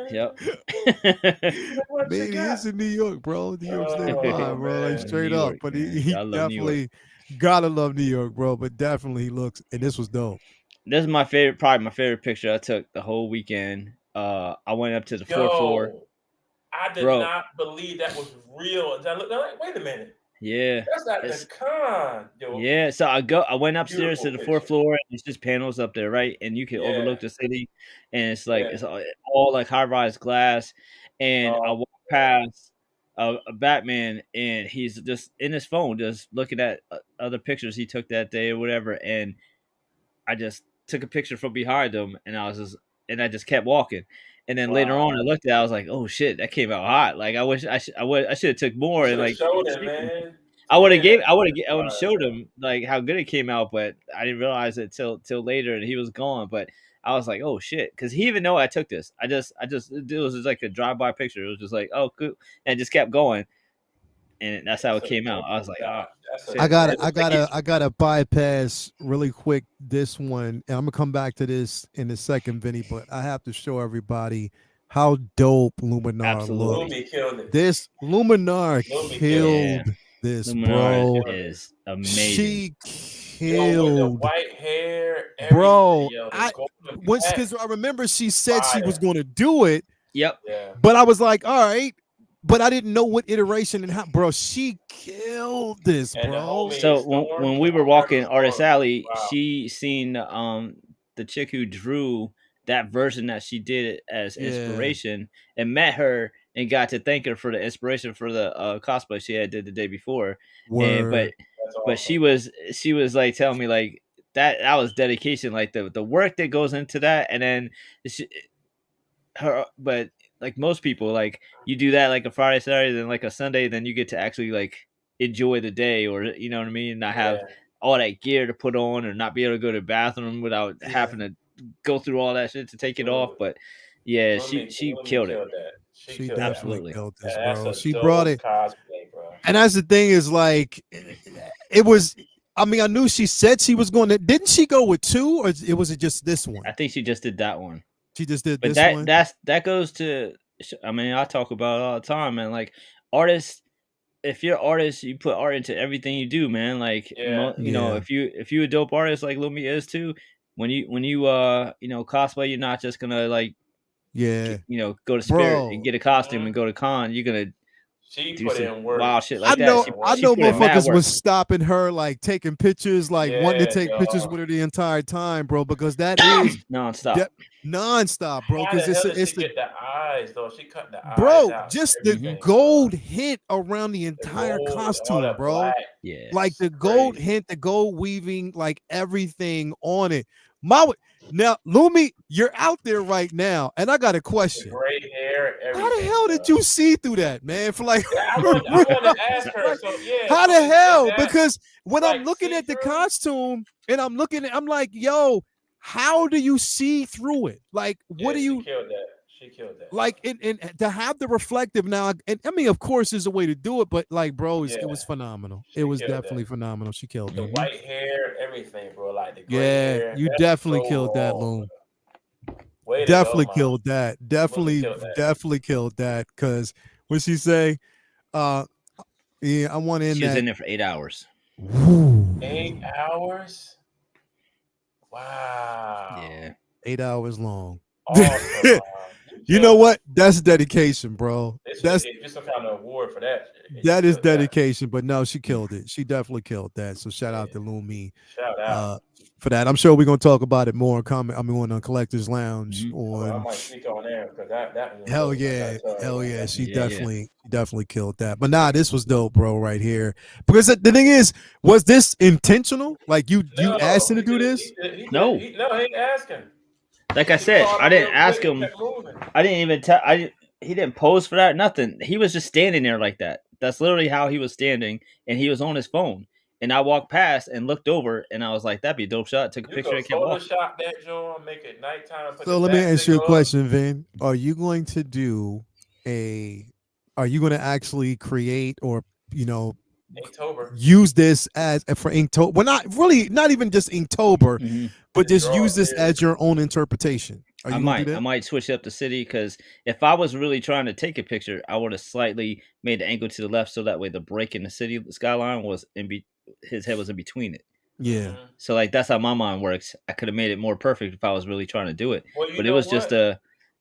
Yep. Maybe he's in New York, bro. New York State fine, bro. Like straight up. But he definitely gotta love New York, bro. But definitely he looks, and this was dope. This is probably my favorite picture I took the whole weekend. I went up to the fourth floor. I did not believe that was real. I looked like, wait a minute. Yeah, that's not the con. Yo. Yeah, so I went upstairs to the fourth floor, and it's just panels up there, right? And you can overlook the city, and it's like it's all like high rise glass. And I walked past a Batman, and he's just in his phone, just looking at other pictures he took that day or whatever. And I just took a picture from behind him, and I just kept walking. And then later on, I looked at it, I was like, "Oh shit, that came out hot!" Like I wish I should have took more and like showed it, man. I would have showed him like how good it came out, but I didn't realize it till later, and he was gone. But I was like, "Oh shit," because he even know I took this. I just it was just like a drive by picture. It was just like, "Oh, cool," and it just kept going, and that's how it came out. I was like, "Oh." I gotta bypass really quick this one, and I'm gonna come back to this in a second, Vinny. But I have to show everybody how dope Luminar looked. This Luminar killed this, Luminar is amazing. She killed the white hair, bro. Because I remember she said she was going to do it. Yep. Yeah. But I was like, all right. But I didn't know what iteration and how, bro. She killed this, bro. So when we were walking Artist Alley, she seen the chick who drew that version that she did as inspiration and met her and got to thank her for the inspiration for the cosplay she had did the day before. And, but she was like telling me like that was dedication, like the work that goes into that, and then but like most people, like you do that like a Friday, Saturday, then like a Sunday, then you get to actually like enjoy the day, or you know what I mean, not have all that gear to put on, or not be able to go to the bathroom without having to go through all that shit to take it off. But yeah, she killed it. She definitely killed this, bro. She brought it, cosplay, bro. And that's the thing is like, it was. I mean, I knew she said she was going to. Didn't she go with two, or was it just this one? I think she just did that one. She just did but this one. That goes to I mean, I talk about it all the time, man. Like artists, if you're an artist, you put art into everything you do, man. Like, Yeah. you know, Yeah. if you a dope artist like Lumi is too, when you you know, cosplay, you're not just gonna like Yeah. you know, go to Spirit and Bro. get a costume and Mhm. go to con. You're gonna She do put some in wild work. shit I like She that. put know in I work, know She put in mad motherfuckers work. was stopping her, like taking pictures, like wanting to Yeah, take pictures dog. with her the entire time, bro, because that is Nonstop. nonstop, bro. How Because the hell did it's she the get the eyes though? She cut the eyes bro, out, just the everything, bro. gold hint around the The entire gold, all costume, that bro. black, Yeah. Like it's the gold crazy. hint, the gold weaving, like everything on it. Now, Lumi, you're out there right now, and I got a The question. gray hair, How the everything, hell bro. did you see through that, man? For like, Yeah, I want to ask her. like, So yeah, how so the is hell? that Because when I'm like looking see at the through? costume and I'm like, yo, how do you see through it? Like, what Yeah, do she you killed that. She killed that. like? And to have the reflective now, and I mean, of course, there's a way to do it, but like, bro, it Yeah, was phenomenal. It she was killed that. definitely phenomenal. She killed The it. Hmm. white hair, everything, bro. Like the gray Yeah, hair. you That's definitely so killed that, wrong, Loom. bro. Way to go, Definitely man. killed that. Really Definitely, killed that. definitely killed that. Cause what she say? Uh, yeah, I want in She was that. in there for 8 hours. Woo, 8 hours? Wow. Yeah. 8 hours long. Awesome, man. You You know killed it. what? That's dedication, bro. They should That's get some kind of award for that. You that is killed that. dedication. But no, she killed it. She definitely killed that. So shout out Yeah. to Lumi Shout out. uh for that. I'm sure we're gonna talk about it more. On Collectors Lounge Hmm. I on might speak on there because that was hell dope. I yeah. gotta tell her Hell about yeah. that. She Yeah, yeah. definitely killed that. But nah, this was dope, bro, right here. Because the thing is, was this intentional? Like you asked No, him to do this? No. He ain't asking. Like He I just said, called I him didn't real quick ask and him. kept moving. I didn't even tell. I didn't. He didn't pose for that. Nothing. He was just standing there like that. That's literally how he was standing, and he was on his phone. And I walked past and looked over, and I was like, "That'd be a dope shot." Took a You picture could and kept walking. Photoshop that joint, make it nighttime, put the So let me bat ask you a signal up. question, Vin. Are you going to do a are you going to actually create or you know Inktober. use this as for Inktober? Well, not even just Inktober, Hmm. but Just just draw use it this there. as your own interpretation. Are you going to do I that? might switch up the city because if I was really trying to take a picture, I would have slightly made the angle to the left so that way the break in the city skyline was his head was in between it. Yeah. Hmm. So like that's how my mind works. I could have made it more perfect if I was really trying to do it, Well, you but know what?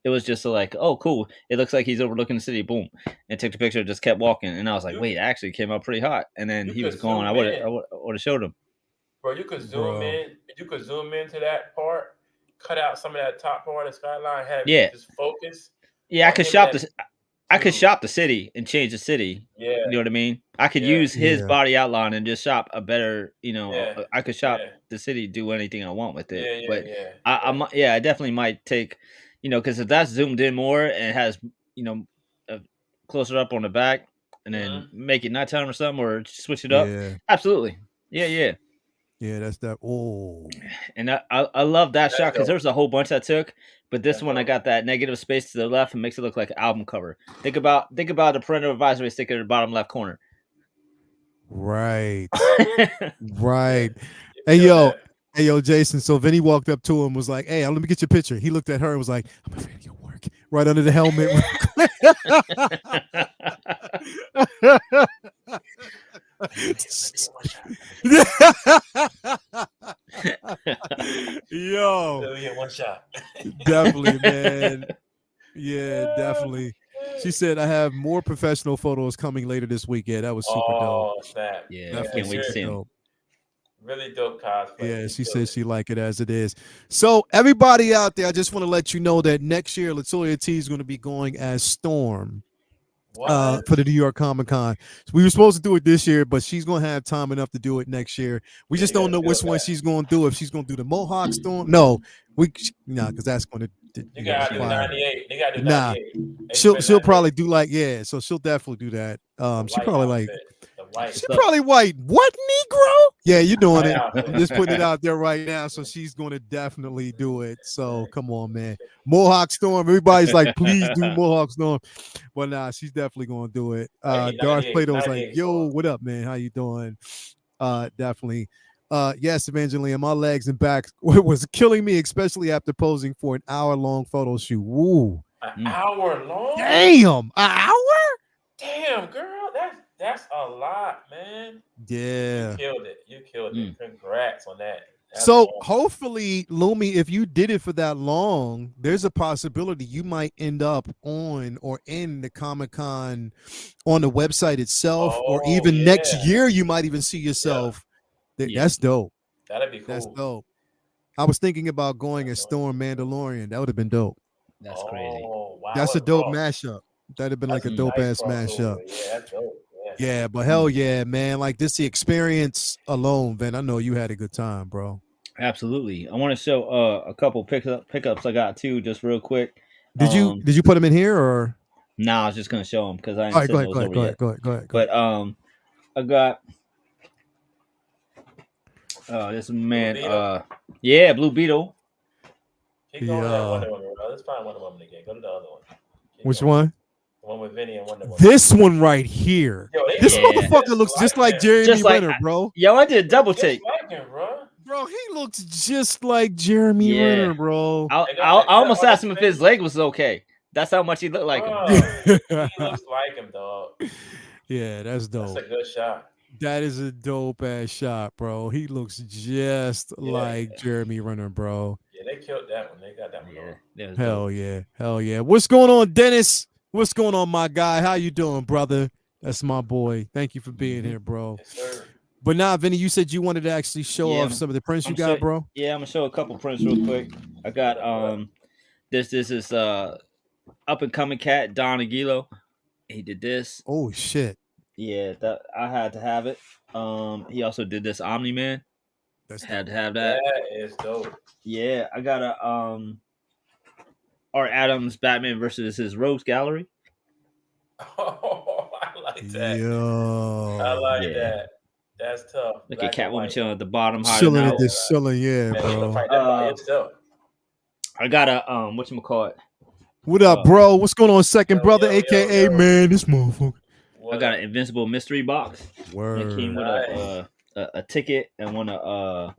it was just like, oh cool, it looks like he's overlooking the city. Boom, and took the picture, just kept walking, and I was like, You wait, it actually came out pretty hot, and then you he was could gone. zoom in, I would have showed him. bro. You could zoom Bro. in. You could zoom into that part, cut out some of that top part of the skyline, have Yeah, just focus yeah, on him and I could dude. shop the city and change the city. Yeah, You know what I mean? I could yeah, use his Yeah. body outline and just shop a better, you know, yeah, I could shop yeah, the city, do anything I want with it. yeah, yeah, But yeah, I yeah. might, yeah, I definitely might take, you know, because if that's zoomed in more and has, you know, closer up on the back and then Hmm. make it nighttime or something or switch it up. Yeah. Absolutely. Yeah, yeah. Yeah, that's that. Oh. And I love that That's shot because dope. there's a whole bunch I took, but this That's one I dope. got that negative space to the left and makes it look like an album cover. Think about the parental advisory sticker in the bottom left corner. Right. Yeah, Right. you Hey killed yo, that. hey yo, Jason. So Vinny walked up to him, was like, "Hey, let me get your picture." He looked at her and was like, "I'm afraid of your work." Right under the helmet. Yo, Let me get one shot. definitely, man. Yeah, definitely. She said, "I have more professional photos coming later this week." Yeah, that was super dope. Oh snap! Yeah, I Definitely can't wait to super see him. dope. Really dope cosplay. Yeah, You she killed says it. she like it as it is. So everybody out there, I just want to let you know that next year Latoya T is going to be going as Storm What? for the New York Comic Con. So we were supposed to do it this year, but she's going to have time enough to do it next year. We Yeah, just you don't gotta know which build one that. she's going to do. If she's going to do the Mohawk Storm, no, because that's going to You gotta do require. 98. They gotta do Nah, 98. They she'll spent she'll 98. probably do like so she'll definitely do that. The She white probably like outfit. The That's white she what's up. probably white. What Negro? Yeah, you're doing white it. I'm outfit. just putting it out there right now. So she's going to definitely do it. So Right. come on, man. Mohawk Storm. Everybody's like, please do Mohawk Storm. But nah, she's definitely going to do it. I get Darth 98. Plato's like, 98 yo, storm. what up, man? How you doing? Definitely. Yes, Evangeline, my legs and back was killing me, especially after posing for an hour-long photo shoot. Woo. An hour long? Damn, an hour? Damn, girl, that's a lot, man. Yeah. You killed it. You killed it. Congrats on that. That's So awesome. hopefully, Lumi, if you did it for that long, there's a possibility you might end up on or in the Comic-Con on the website itself, or even next year you might even see yourself. That's dope. That'd be cool. That's dope. I was thinking about going as Storm Mandalorian. That would have been dope. That's crazy. Wow. That's a dope mashup. That'd have been like a dope ass mashup. Yeah, that's dope. Yeah, but hell yeah, man. Like this, the experience alone, Vin. I know you had a good time, bro. Absolutely. I want to show a couple pickups I got too, just real quick. Did you put them in here or? Nah, I was just gonna show them because I ain't All right, sent those over yet. Go ahead. But I got this man. Blue Beetle. Keep going to that Wonder Woman. Let's find Wonder Woman again. Go to the other one. Which one? The one with Vinny and Wonder Woman. This one right here. Yo, this motherfucker looks just like Jeremy Renner, bro. Yo, I did a double take. Like him, bro, he looks just like Jeremy Renner, bro. I almost asked him if his leg was okay. That's how much he looked like him. He looks like him, dog. Yeah, that's dope. That's a good shot. That is a dope ass shot, bro. He looks just like Jeremy Renner, bro. Yeah, they killed that one. They got that one. Yeah, hell yeah. What's going on, Dennis? What's going on, my guy? How you doing, brother? That's my boy. Thank you for being here, bro. Yes, sir. But nah, Vinny, you said you wanted to actually show off some of the prints you got, bro. Yeah, I'm gonna show a couple prints real quick. I got this is up and coming cat Don Aguilo. He did this. Oh shit. Yeah, that I had to have it. He also did this Omni Man. Had to have that. That is dope. Yeah, I got a Art Adams Batman versus his Rogues Gallery. Oh, I like that. Yo. I like that. That's tough. Look at Catwoman chilling at the bottom, chilling at this ceiling, yeah, bro. I got a whatchamacallit. What up, bro? What's going on, second brother, aka man? This motherfucker. I got an Invincible mystery box. Word. It came with a ticket and one a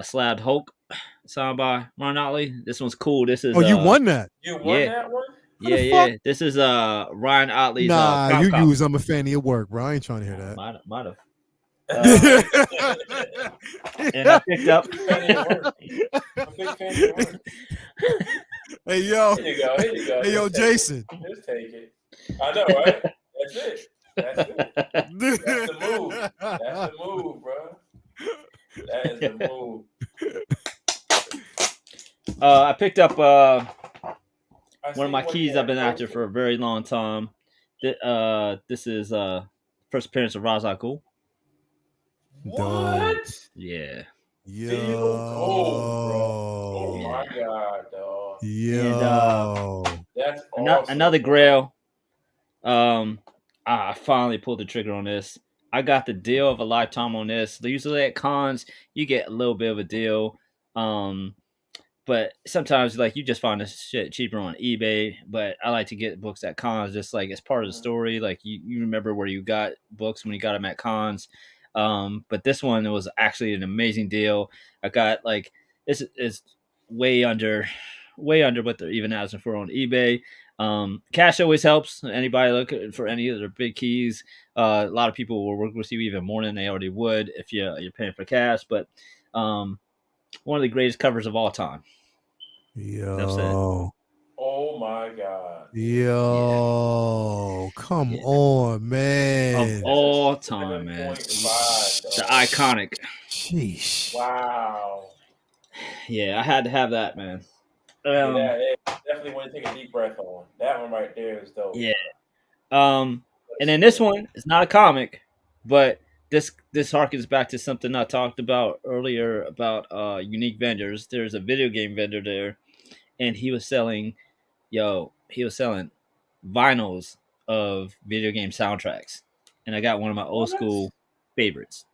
slabbed Hulk signed by Ron Otley. This one's cool. This is you won that. You won that one? Yeah. This is Ryan Otley's. Nah, you use. I'm a fan of your work, bro. I ain't trying to hear that. Might have. And I picked up. Hey yo. Here you go. Hey yo, Jason. Just take it. I know, right? That's it. That's the move. That's the move, bro. That is the move. I picked up one of my keys I've been after for a very long time. This is first appearance of Ra's al Ghul. What? Yeah. Yo. Oh my god, dog. Yo. And, that's awesome. Another Grail. I finally pulled the trigger on this. I got the deal of a lifetime on this. Usually at cons, you get a little bit of a deal. But sometimes like you just find this shit cheaper on eBay. But I like to get books at cons just like as part of the story. Like you remember where you got books when you got them at cons. But this one was actually an amazing deal. I got like this is way under what they're even asking for on eBay. Cash always helps. Anybody looking for any of their big keys, a lot of people will work with you even more than they already would if you're paying for cash. But one of the greatest covers of all time. Yo. Oh my god. Yo. Come on, man. Of all time, man. The iconic. Sheesh. Wow. Yeah, I had to have that, man. Definitely want to take a deep breath on. That one right there is dope. Yeah. And then this one is not a comic, but this harkens back to something I talked about earlier about unique vendors. There's a video game vendor there, and he was selling vinyls of video game soundtracks. And I got one of my old school favorites.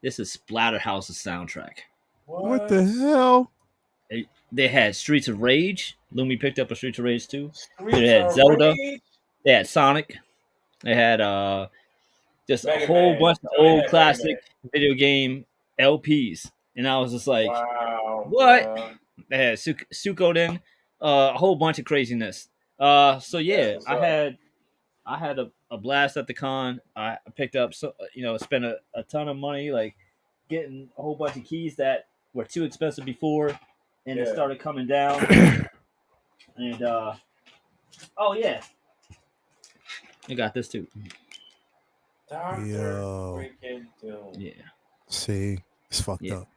This is Splatterhouse's soundtrack. What the hell? They had Streets of Rage. Lumi picked up a Streets of Rage too. They had Zelda. They had Sonic. They had just a whole bunch of old classic video game LPs. And I was just like, wow, what? Bro. They had Suikoden, A whole bunch of craziness. So yeah, That's what's I had a blast at the con. I picked up spent a ton of money like getting a whole bunch of keys that were too expensive before, and it Yeah. started coming down. And oh yeah, I got this too. Doctor Yo, freaking Doom. Yeah, see, it's fucked yeah. up.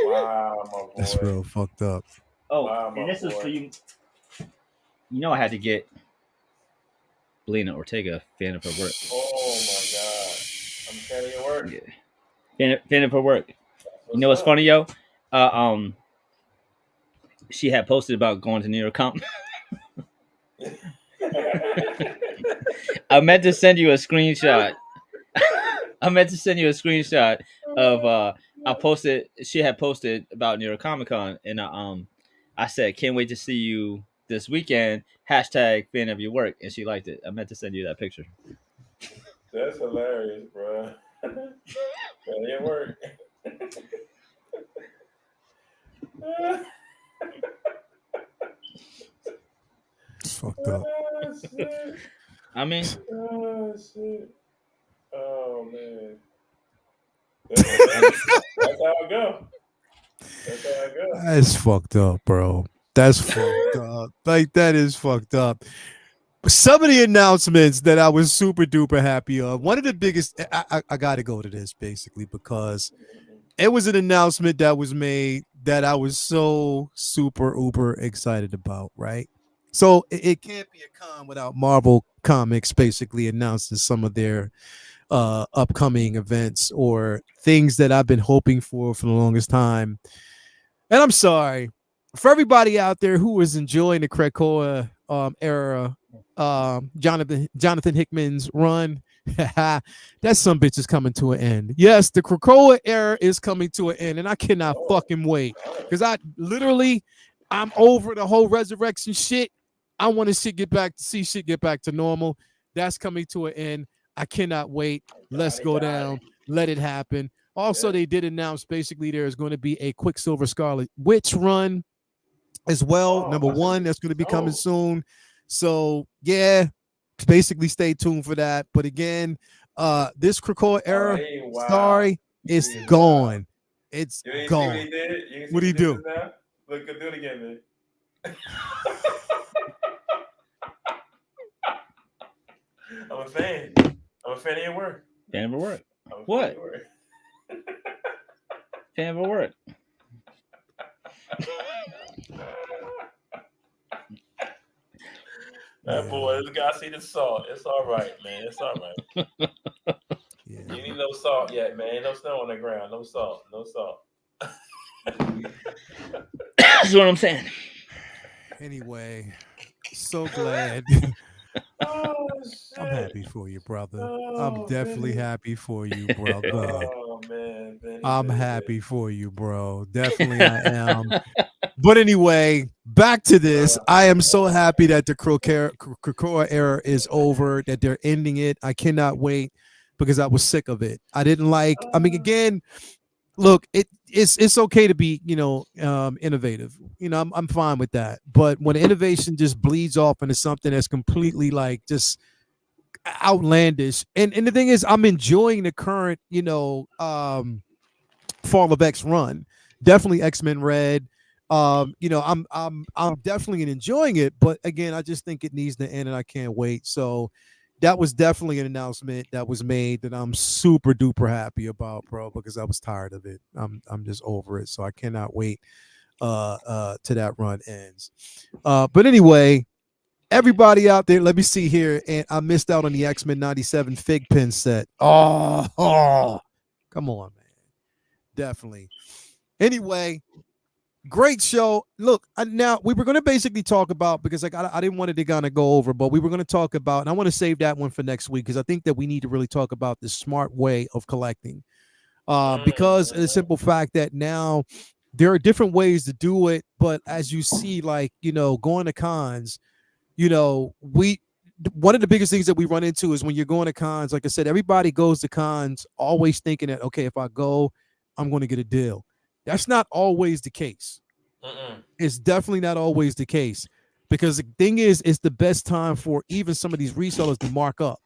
Wow, my boy. That's real fucked up. Oh, Wow, my and this is for boy. you. You know, I had to get Belina Ortega a fan of her work. Oh my God. I'm fan of your work. Yeah, fan of her work. You know what's up? funny, yo? Uh, she had posted about going to New York Comic. I meant to send you a screenshot. I meant to send you a screenshot of I posted. She had posted about New York Comic Con, and I said, "Can't wait to see you this weekend." Hashtag fan of your work, and she liked it. I meant to send you that picture. That's hilarious, bro. Fan of your work. It's fucked up. Oh, shit. I mean, Oh, shit. Oh, man. That's how it go. That's how it go. That's fucked up, bro. That's fucked up. Like that is fucked up. Some of the announcements that I was super duper happy of. One of the biggest. I got to go to this basically because it was an announcement that was made that I was so super uber excited about. Right. So it can't be a con without Marvel Comics basically announcing some of their upcoming events or things that I've been hoping for the longest time. And I'm sorry for everybody out there who was enjoying the Krakoa era, Jonathan Hickman's run. That some bitch is coming to an end. Yes, the Krakoa era is coming to an end, and I cannot fucking wait because I'm over the whole resurrection shit. I want to see shit get back to normal. That's coming to an end. I cannot wait. Let's go down. Let it happen. Also, they did announce basically there is going to be a Quicksilver Scarlet Witch run as well. Number one, that's going to be coming soon. So yeah, basically stay tuned for that. But again, this Krakoa era, sorry, it's gone. It's gone. See what he did? What do you do? Look, do it again, man. I'm a fan. I'm a fan of your work. Fan of her work. What? Fan of her work. That boy, this guy see the salt. It's all right, man. It's all right. Yeah. You need no salt yet, man. No snow on the ground. No salt. No salt. That's what I'm saying. Anyway, so glad. Oh, shit. I'm happy for you, brother. I'm definitely happy for you, brother. Oh, man. I'm happy for you, bro. Definitely I am. But anyway, back to this. I am so happy that the Krakoa era is over, that they're ending it. I cannot wait because I was sick of it. I didn't like, I mean, again, look, it's okay to be, innovative. I'm fine with that. But when innovation just bleeds off into something that's completely like just outlandish. And the thing is, I'm enjoying the current, Fall of X run. Definitely X-Men Red. I'm definitely enjoying it, but again, I just think it needs to end and I can't wait. So that was definitely an announcement that was made that I'm super duper happy about, bro, because I was tired of it. I'm just over it. So I cannot wait to that run ends. But anyway, everybody out there, let me see here. And I missed out on the X-Men 97 Fig Pin set. Oh, come on, man. Definitely. Anyway, great show. Look, now we were going to basically talk about, because like I didn't want it to kind of go over, but we were going to talk about, and I want to save that one for next week because I think that we need to really talk about the smart way of collecting. Because of the simple fact that now there are different ways to do it, but as you see, like, going to cons, one of the biggest things that we run into is when you're going to cons, like I said, everybody goes to cons always thinking that, okay, if I go, I'm going to get a deal. That's not always the case. Mm-mm. It's definitely not always the case, because the thing is, it's the best time for even some of these resellers to mark up.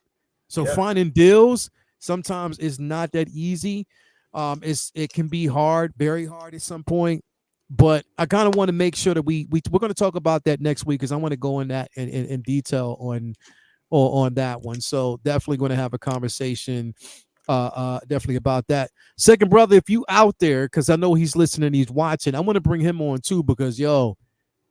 So Yep. finding deals sometimes is not that easy. It can be hard, very hard at some point. But I kind of want to make sure that we're going to talk about that next week, because I want to go in that in detail on that one. So definitely going to have a conversation definitely about that. Second brother, if you out there, because I know he's listening, he's watching, I want to bring him on too, because yo,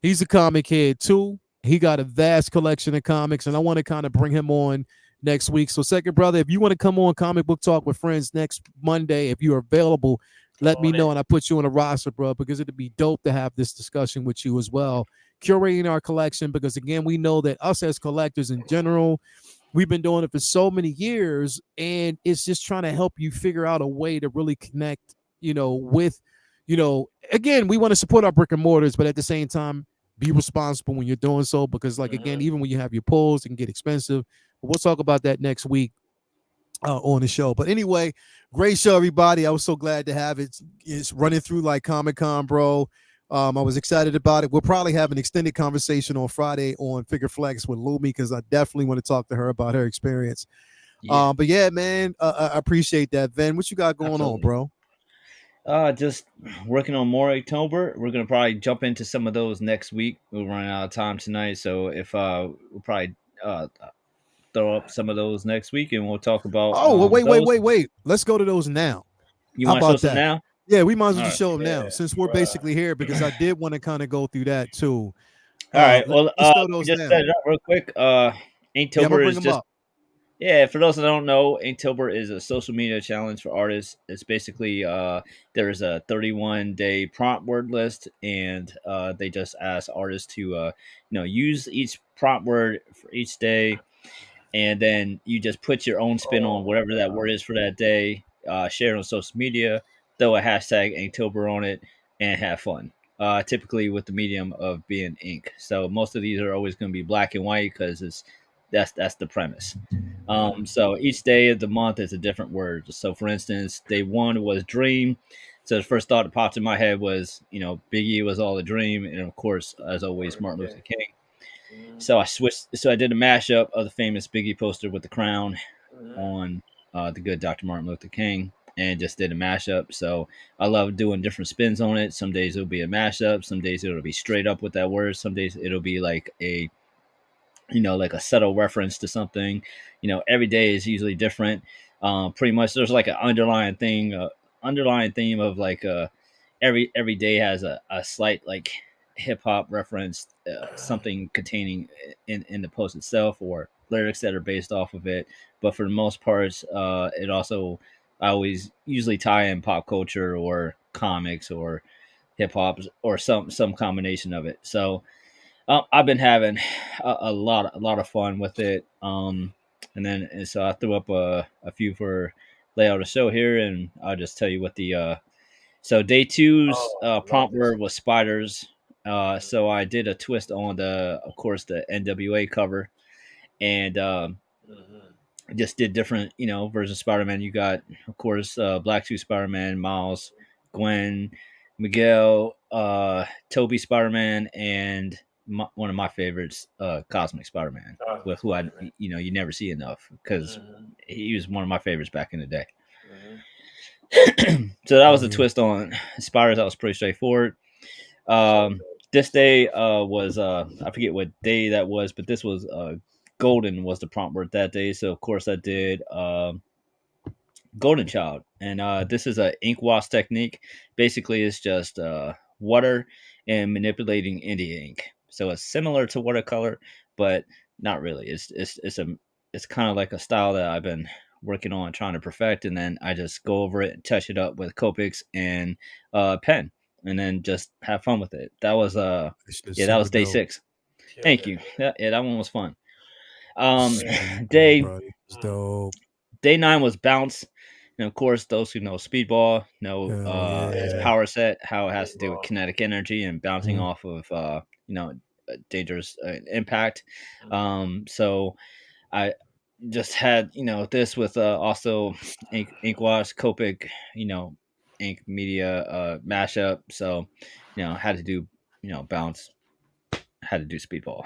he's a comic head too. He got a vast collection of comics, and I want to kind of bring him on next week. So, second brother, if you want to come on Comic Book Talk with Friends next Monday, if you're available, let me On know, it. and I put you on a roster, bro, because it'd be dope to have this discussion with you as well, curating our collection. Because again, we know that us as collectors in general, we've been doing it for so many years, and it's just trying to help you figure out a way to really connect, with, again, we want to support our brick and mortars, but at the same time, be responsible when you're doing so, because like again, Mm-hmm. even when you have your pulls, it can get expensive. But we'll talk about that next week on the show. But anyway, great show, everybody. I was so glad to have it. It's running through like Comic Con, bro. I was excited about it. We'll probably have an extended conversation on Friday on Figure Flex with Lumi, because I definitely want to talk to her about her experience. Yeah, But yeah, man, I appreciate that, Ven. What you got going on, absolutely. bro? Just working on more October. We're gonna probably jump into some of those next week. We're running out of time tonight, so if we'll probably throw up some of those next week, and we'll talk about Oh, well, wait, wait, those. wait, wait. Let's go to those now. You How want to show about some that? now? Yeah, we might as All well just right. show them now, Yeah, since we're bruh. basically here, because I did want to kind of go through that too. All right. Well, Let's throw let me those just set now. it up real quick. Yeah, I'm gonna Inktober bring is them just up. yeah. For those that don't know, Inktober is a social media challenge for artists. It's basically there's a 31-day prompt word list, and they just ask artists to use each prompt word for each day, and then you just put your own spin on Oh my whatever that god. word is for that day. Share it on social media, throw a hashtag Inktober on it, and have fun. Typically with the medium of being ink. So most of these are always going to be black and white because that's the premise. Mm. So each day of the month is a different word. So for instance, day one was dream. So the first thought that popped in my head was, Biggie was all a dream, and of course, as always, Martin Martin Luther Luther King. King. Mm-hmm. So I switched. So I did a mashup of the famous Biggie poster with the crown Mm-hmm. on the good Dr. Martin Luther King, and just did a mashup. So I love doing different spins on it. Some days it'll be a mashup. Some days it'll be straight up with that word. Some days it'll be like like a subtle reference to something. Every day is usually different. Pretty much, there's like an underlying theme of like every day has a slight like hip hop reference, something containing in the post itself, or lyrics that are based off of it. But for the most part, it also I always usually tie in pop culture or comics or hip hop or some combination of it. So I've been having a lot of fun with it. And so I threw up a few for layout of the show here, and I'll just tell you what the so day two's Oh, I love prompt this. word was spiders. So I did a twist on of course, the NWA cover, and Mm-hmm. just did different, versions of Spider-Man. You got, of course, Black Suit Spider-Man, Miles, Gwen, Miguel, Toby Spider-Man, and one of my favorites, Cosmic Spider-Man, Cosmic with who Spider-Man. you never see enough because Mm-hmm. he was one of my favorites back in the day. Mm-hmm. So that was Oh a yeah. twist on spiders. That was pretty straightforward. So Um, dope. this So day dope. was I forget what day that was, but this was golden was the prompt word that day. So of course I did golden child, and this is a ink wash technique. Basically, it's just water and manipulating India ink. So it's similar to watercolor, but not really. It's kind of like a style that I've been working on trying to perfect, and then I just go over it and touch it up with Copics and pen, and then just have fun with it. That was It's just yeah, that super was day dope. 6. Killed Thank it. you. Yeah, that one was fun. Um, Super dope, day bro. It's dope. Day 9 was bounce. And of course, those who know speedball know Hell its yeah. power set, how it has to do with Baseball. kinetic energy and bouncing Mm. off of dangerous impact. Mm-hmm. So I just had this with also ink wash Copic, ink media mashup. So had to do bounce, had to do speedball.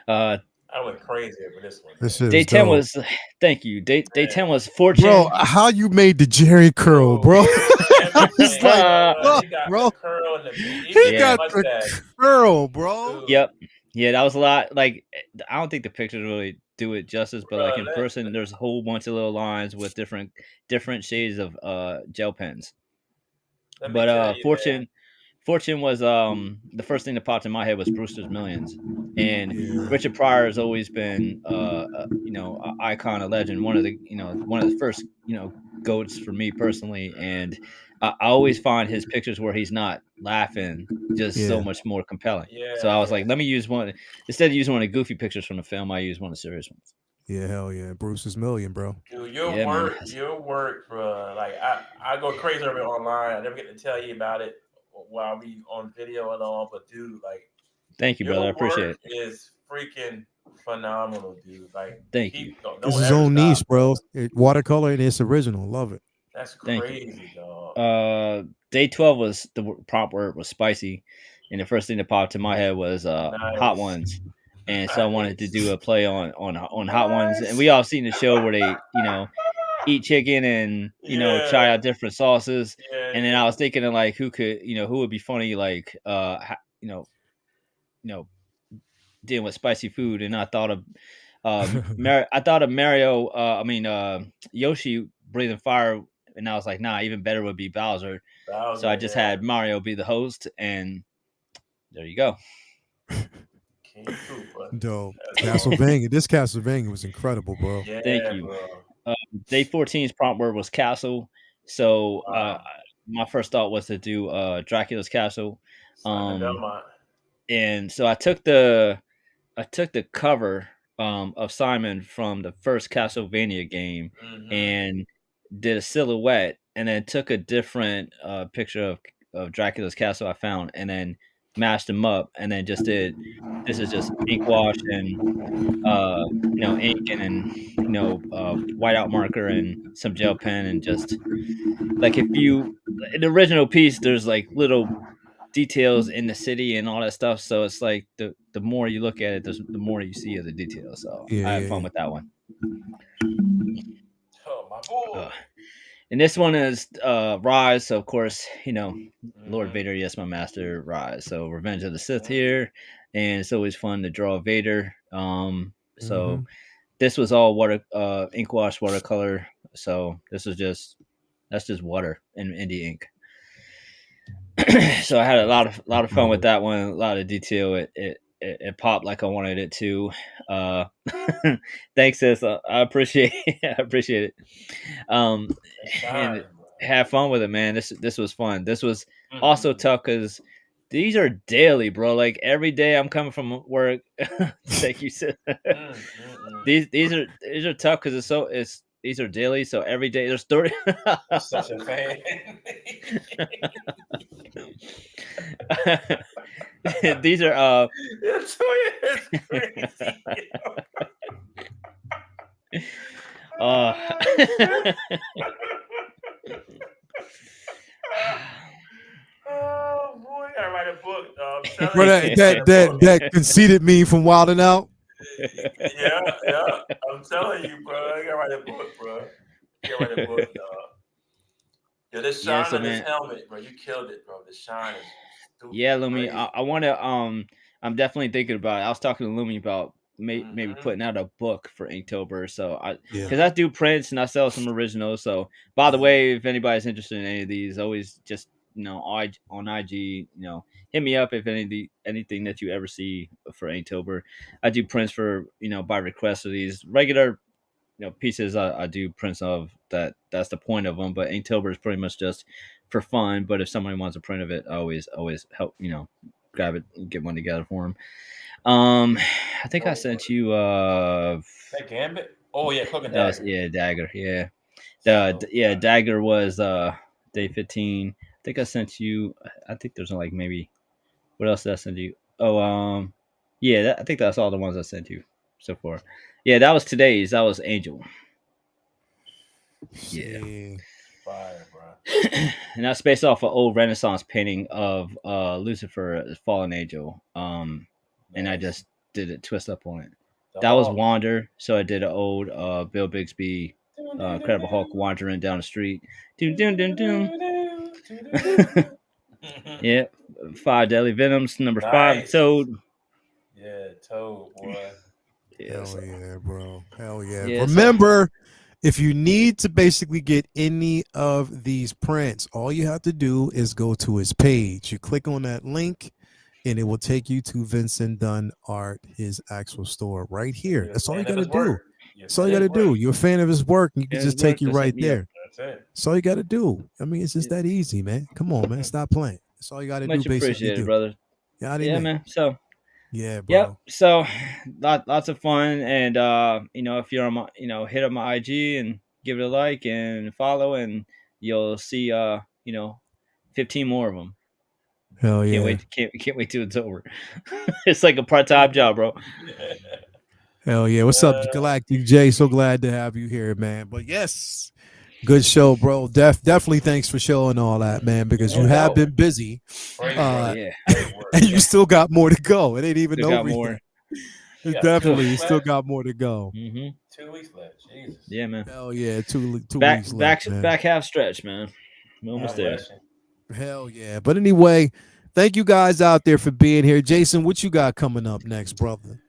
I went crazy over this one. This shit Day is 10 dope. was thank you. Day 10 was Bro, Fortune. how you made the Jerry curl, Dude, bro? everything, It's like, he got bro, the curl and the he even Yeah. got the the mustache. curl, bro. Dude, Yep. Yeah, that was a lot. Like, I don't think the pictures really do it justice, but like Bruh, in that- person, there's a whole bunch of little lines with different shades of gel pens. let me But tell you, man. Fortune was the first thing that popped in my head was Brewster's Millions, and Yeah. Richard Pryor has always been an icon, a legend, one of the first goats for me personally, and I always find his pictures where he's not laughing just so Yeah. much more compelling. Yeah, So I was yeah. like, let me use one instead of using one of the goofy pictures from the film. I use one of the serious ones. Yeah, hell yeah. Bruce's Million, bro. Dude, Yeah, man. your work, bro. Like I go crazy over it online. I never get to tell you about it while we on video and all. But dude, like Thank you, brother. I your appreciate work it. is freaking phenomenal, dude. Like Thank you. don't It's his ever own stop. niche, bro. Watercolor and it's original. Love it. That's Thank you. crazy, dog. Day 12 was the prompt word was spicy, and the first thing that popped in my head was Hot Nice. Ones, and so I wanted to Nice. do a play on Hot Ones, and we all seen the show where they eat chicken and Yeah. try out different sauces, Yeah, and then yeah. I was thinking of like who would be funny like dealing with spicy food, and I thought of Mario, Yoshi breathing fire, and I was like, nah, even better would be Bowser. So I just had Mario be the host, and there you go. King Koopa. Dope. That's all. Castlevania. This Castlevania was incredible, bro. Yeah, Thank you. bro. Day 14's prompt word was castle. So Wow. my first thought was to do Dracula's castle. Simon Belmont. And so I took the cover of Simon from the first Castlevania game Mhm. and did a silhouette, and then took a different picture of Dracula's castle I found, and then mashed them up, and then just did. This is just ink wash and ink and whiteout marker and some gel pen, and just like if you in the original piece, there's like little details in the city and all that stuff. So it's like the more you look at it, the more you see of the details. So I had fun with that one. Oh, my boy. And this one is Rise. So of course, Lord Mhm. Vader, yes, my master, Rise. So Revenge of the Sith here, and it's always fun to draw Vader. So this was all ink wash watercolor. So this is that's just water and indie ink. So I had a lot of fun with that one. A lot of detail. It popped like I wanted it to. Thanks, sis. I appreciate I appreciate it. And have fun with it, man. This was fun. This was also tough because these are daily, bro. Like every day I'm coming from work. Thank you, sis. These are tough because these are daily. So every day there's 30. I'm such a fan. These are It's crazy. Oh boy, I gotta write a book. Bro, that conceited me from Wilding Out. Yeah. I'm telling you, bro. I gotta write a book, bro. You gotta write a book, dog. Yo, this shine on this helmet, bro. You killed it, bro. The shine is stupid. Yeah, Lumi. I want to. I'm definitely thinking about it. I was talking to Lumi about maybe putting out a book for Inktober. So because I do prints and I sell some originals. So by the way, if anybody's interested in any of these, always just on IG, hit me up if anything that you ever see for Inktober. I do prints for by request of these regular pieces. I do prints of that. That's the point of them. But Inktober is pretty much just for fun. But if somebody wants a print of it, I always help grab it and get one together for them. I think I sent you that Gambit. Oh yeah, Cloak and Dagger. Yeah, Dagger. Yeah, Dagger was day 15. I think I sent you. I think there's like maybe. What else did I send you? Oh, yeah. I think that's all the ones I sent you so far. Yeah, that was today's. That was Angel. Yeah. fire, bro. And that's based off an old Renaissance painting of Lucifer, fallen angel. And I just did a twist up on it. That was Wander, so I did an old Bill Bixby, Incredible Hulk wandering down the street. Doom, doom, doom, doom. Yeah, 5 Deadly Venoms, number 5, Toad. Yeah, Toad, boy. Hell yeah, bro. Hell yeah. Yeah, Remember, if you need to basically get any of these prints, all you have to do is go to his page. You click on that link, and it will take you to Vincent Dunn Art, his actual store right here. That's all you got to do. That's all you got to do. You're a fan of his work, and you can just take you right there. That's it. That's all you got to do. I mean, it's just that easy, man. Come on, man. Stop playing. That's all you got to do. Much appreciated, brother. Yeah, man. So, yeah, bro. Yep. So, lots of fun, and if you're on my, hit up my IG and give it a like and follow, and you'll see 15 more of them. Hell yeah! Can't wait till it's over. It's like a part-time job, bro. Hell yeah! What's up, Galactic J? So glad to have you here, man. But yes, good show, bro. Definitely thanks for showing all that, man, because you have been busy. And you still got more to go. It ain't even over yet. Definitely, still got more to go. 2 weeks left. Jesus. Yeah, man. Hell yeah, two weeks left. Back half stretch, man. We're almost there. Hell yeah. But anyway, thank you guys out there for being here. Jason, what you got coming up next, brother?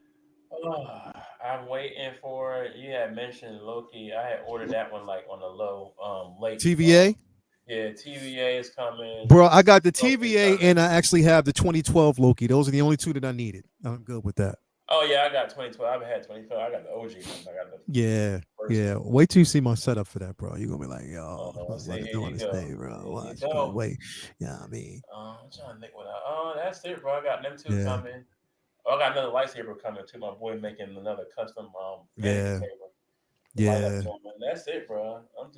I'm waiting for, you had mentioned Loki. I had ordered that one like on the low, late. TVA? Yeah, TVA is coming. Bro, I got the TVA and I actually have the 2012 Loki. Those are the only two that I needed. I'm good with that. Oh yeah, I got 2012. I've had 2012. I got the OG one. I got the yeah. Wait till you see my setup for that, bro. You're gonna be like, yo, what's doing this thing, bro? Wait, yeah, I mean, I'm trying to think what. That's it, bro. I got them two coming. Oh, I got another lightsaber coming too. My boy making another custom lightsaber. Yeah. That's it, bro. I'm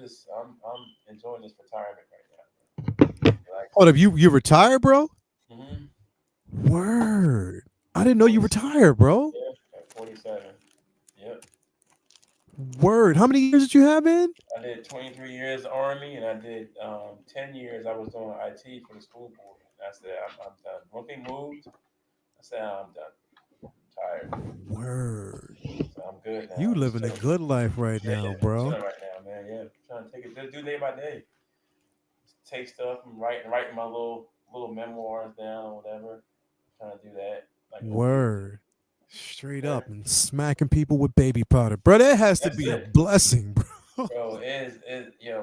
enjoying this retirement right now. Hold up, you retired, bro? Mm-hmm. Word. I didn't know you retired, bro. Yeah, at 47. Yep. Word. How many years did you have in? I did 23 years Army, and I did 10 years. I was doing IT for the school board. And I said, I'm done. One thing moved. I said, I'm done. I'm tired. Word. So I'm good now. You living a good life right now, bro. Right now, man. Yeah. Trying to take it, just do day by day. Take stuff and writing my little memoirs down or whatever. Trying to do that. Word. Straight up and smacking people with baby powder. Bro, that has to be a blessing, bro. Bro,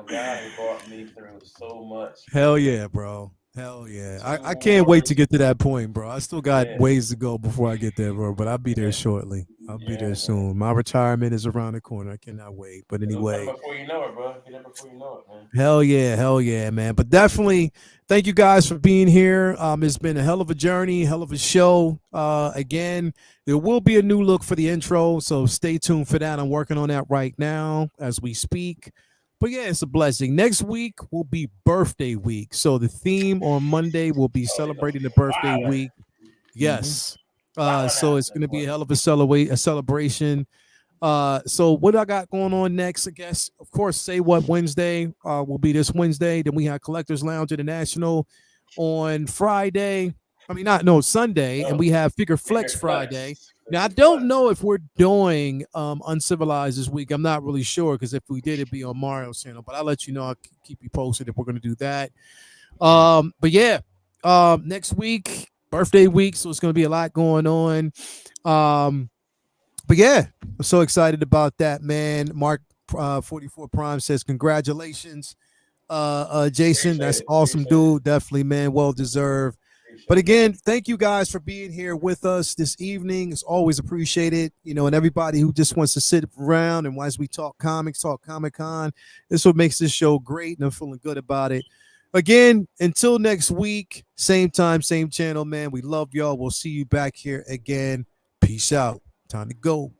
God has brought me through so much. Hell yeah, bro. Hell yeah. I can't wait to get to that point, bro. I still got ways to go before I get there, bro. But I'll be there shortly. I'll be there soon. My retirement is around the corner. I cannot wait. But anyway. Before you know it, bro. Get there before you know it, man. Hell yeah, man. But definitely thank you guys for being here. It's been a hell of a journey, hell of a show. Again, there will be a new look for the intro, so stay tuned for that. I'm working on that right now as we speak. But yeah, it's a blessing. Next week will be birthday week. So the theme on Monday will be celebrating the birthday week. Yes. So it's going to be a hell of a celebration. So what I got going on next, I guess, of course, Say What Wednesday will be this Wednesday. Then we have Collectors Lounge International on Friday. Sunday. And we have Figure Flex Friday. Now, I don't know if we're doing Uncivilized this week. I'm not really sure because if we did, it'd be on Mario's channel. But I'll let you know. I'll keep you posted if we're going to do that. But yeah, next week, birthday week. So it's going to be a lot going on. But yeah, I'm so excited about that, man. Mark 44 Prime says, congratulations, Jason. That's awesome, dude. Definitely, man. Well deserved. But again, thank you guys for being here with us this evening. It's always appreciated, and everybody who just wants to sit around and as we talk comics, talk Comic-Con. This is what makes this show great, and I'm feeling good about it. Again, until next week, same time, same channel, man. We love y'all. We'll see you back here again. Peace out. Time to go.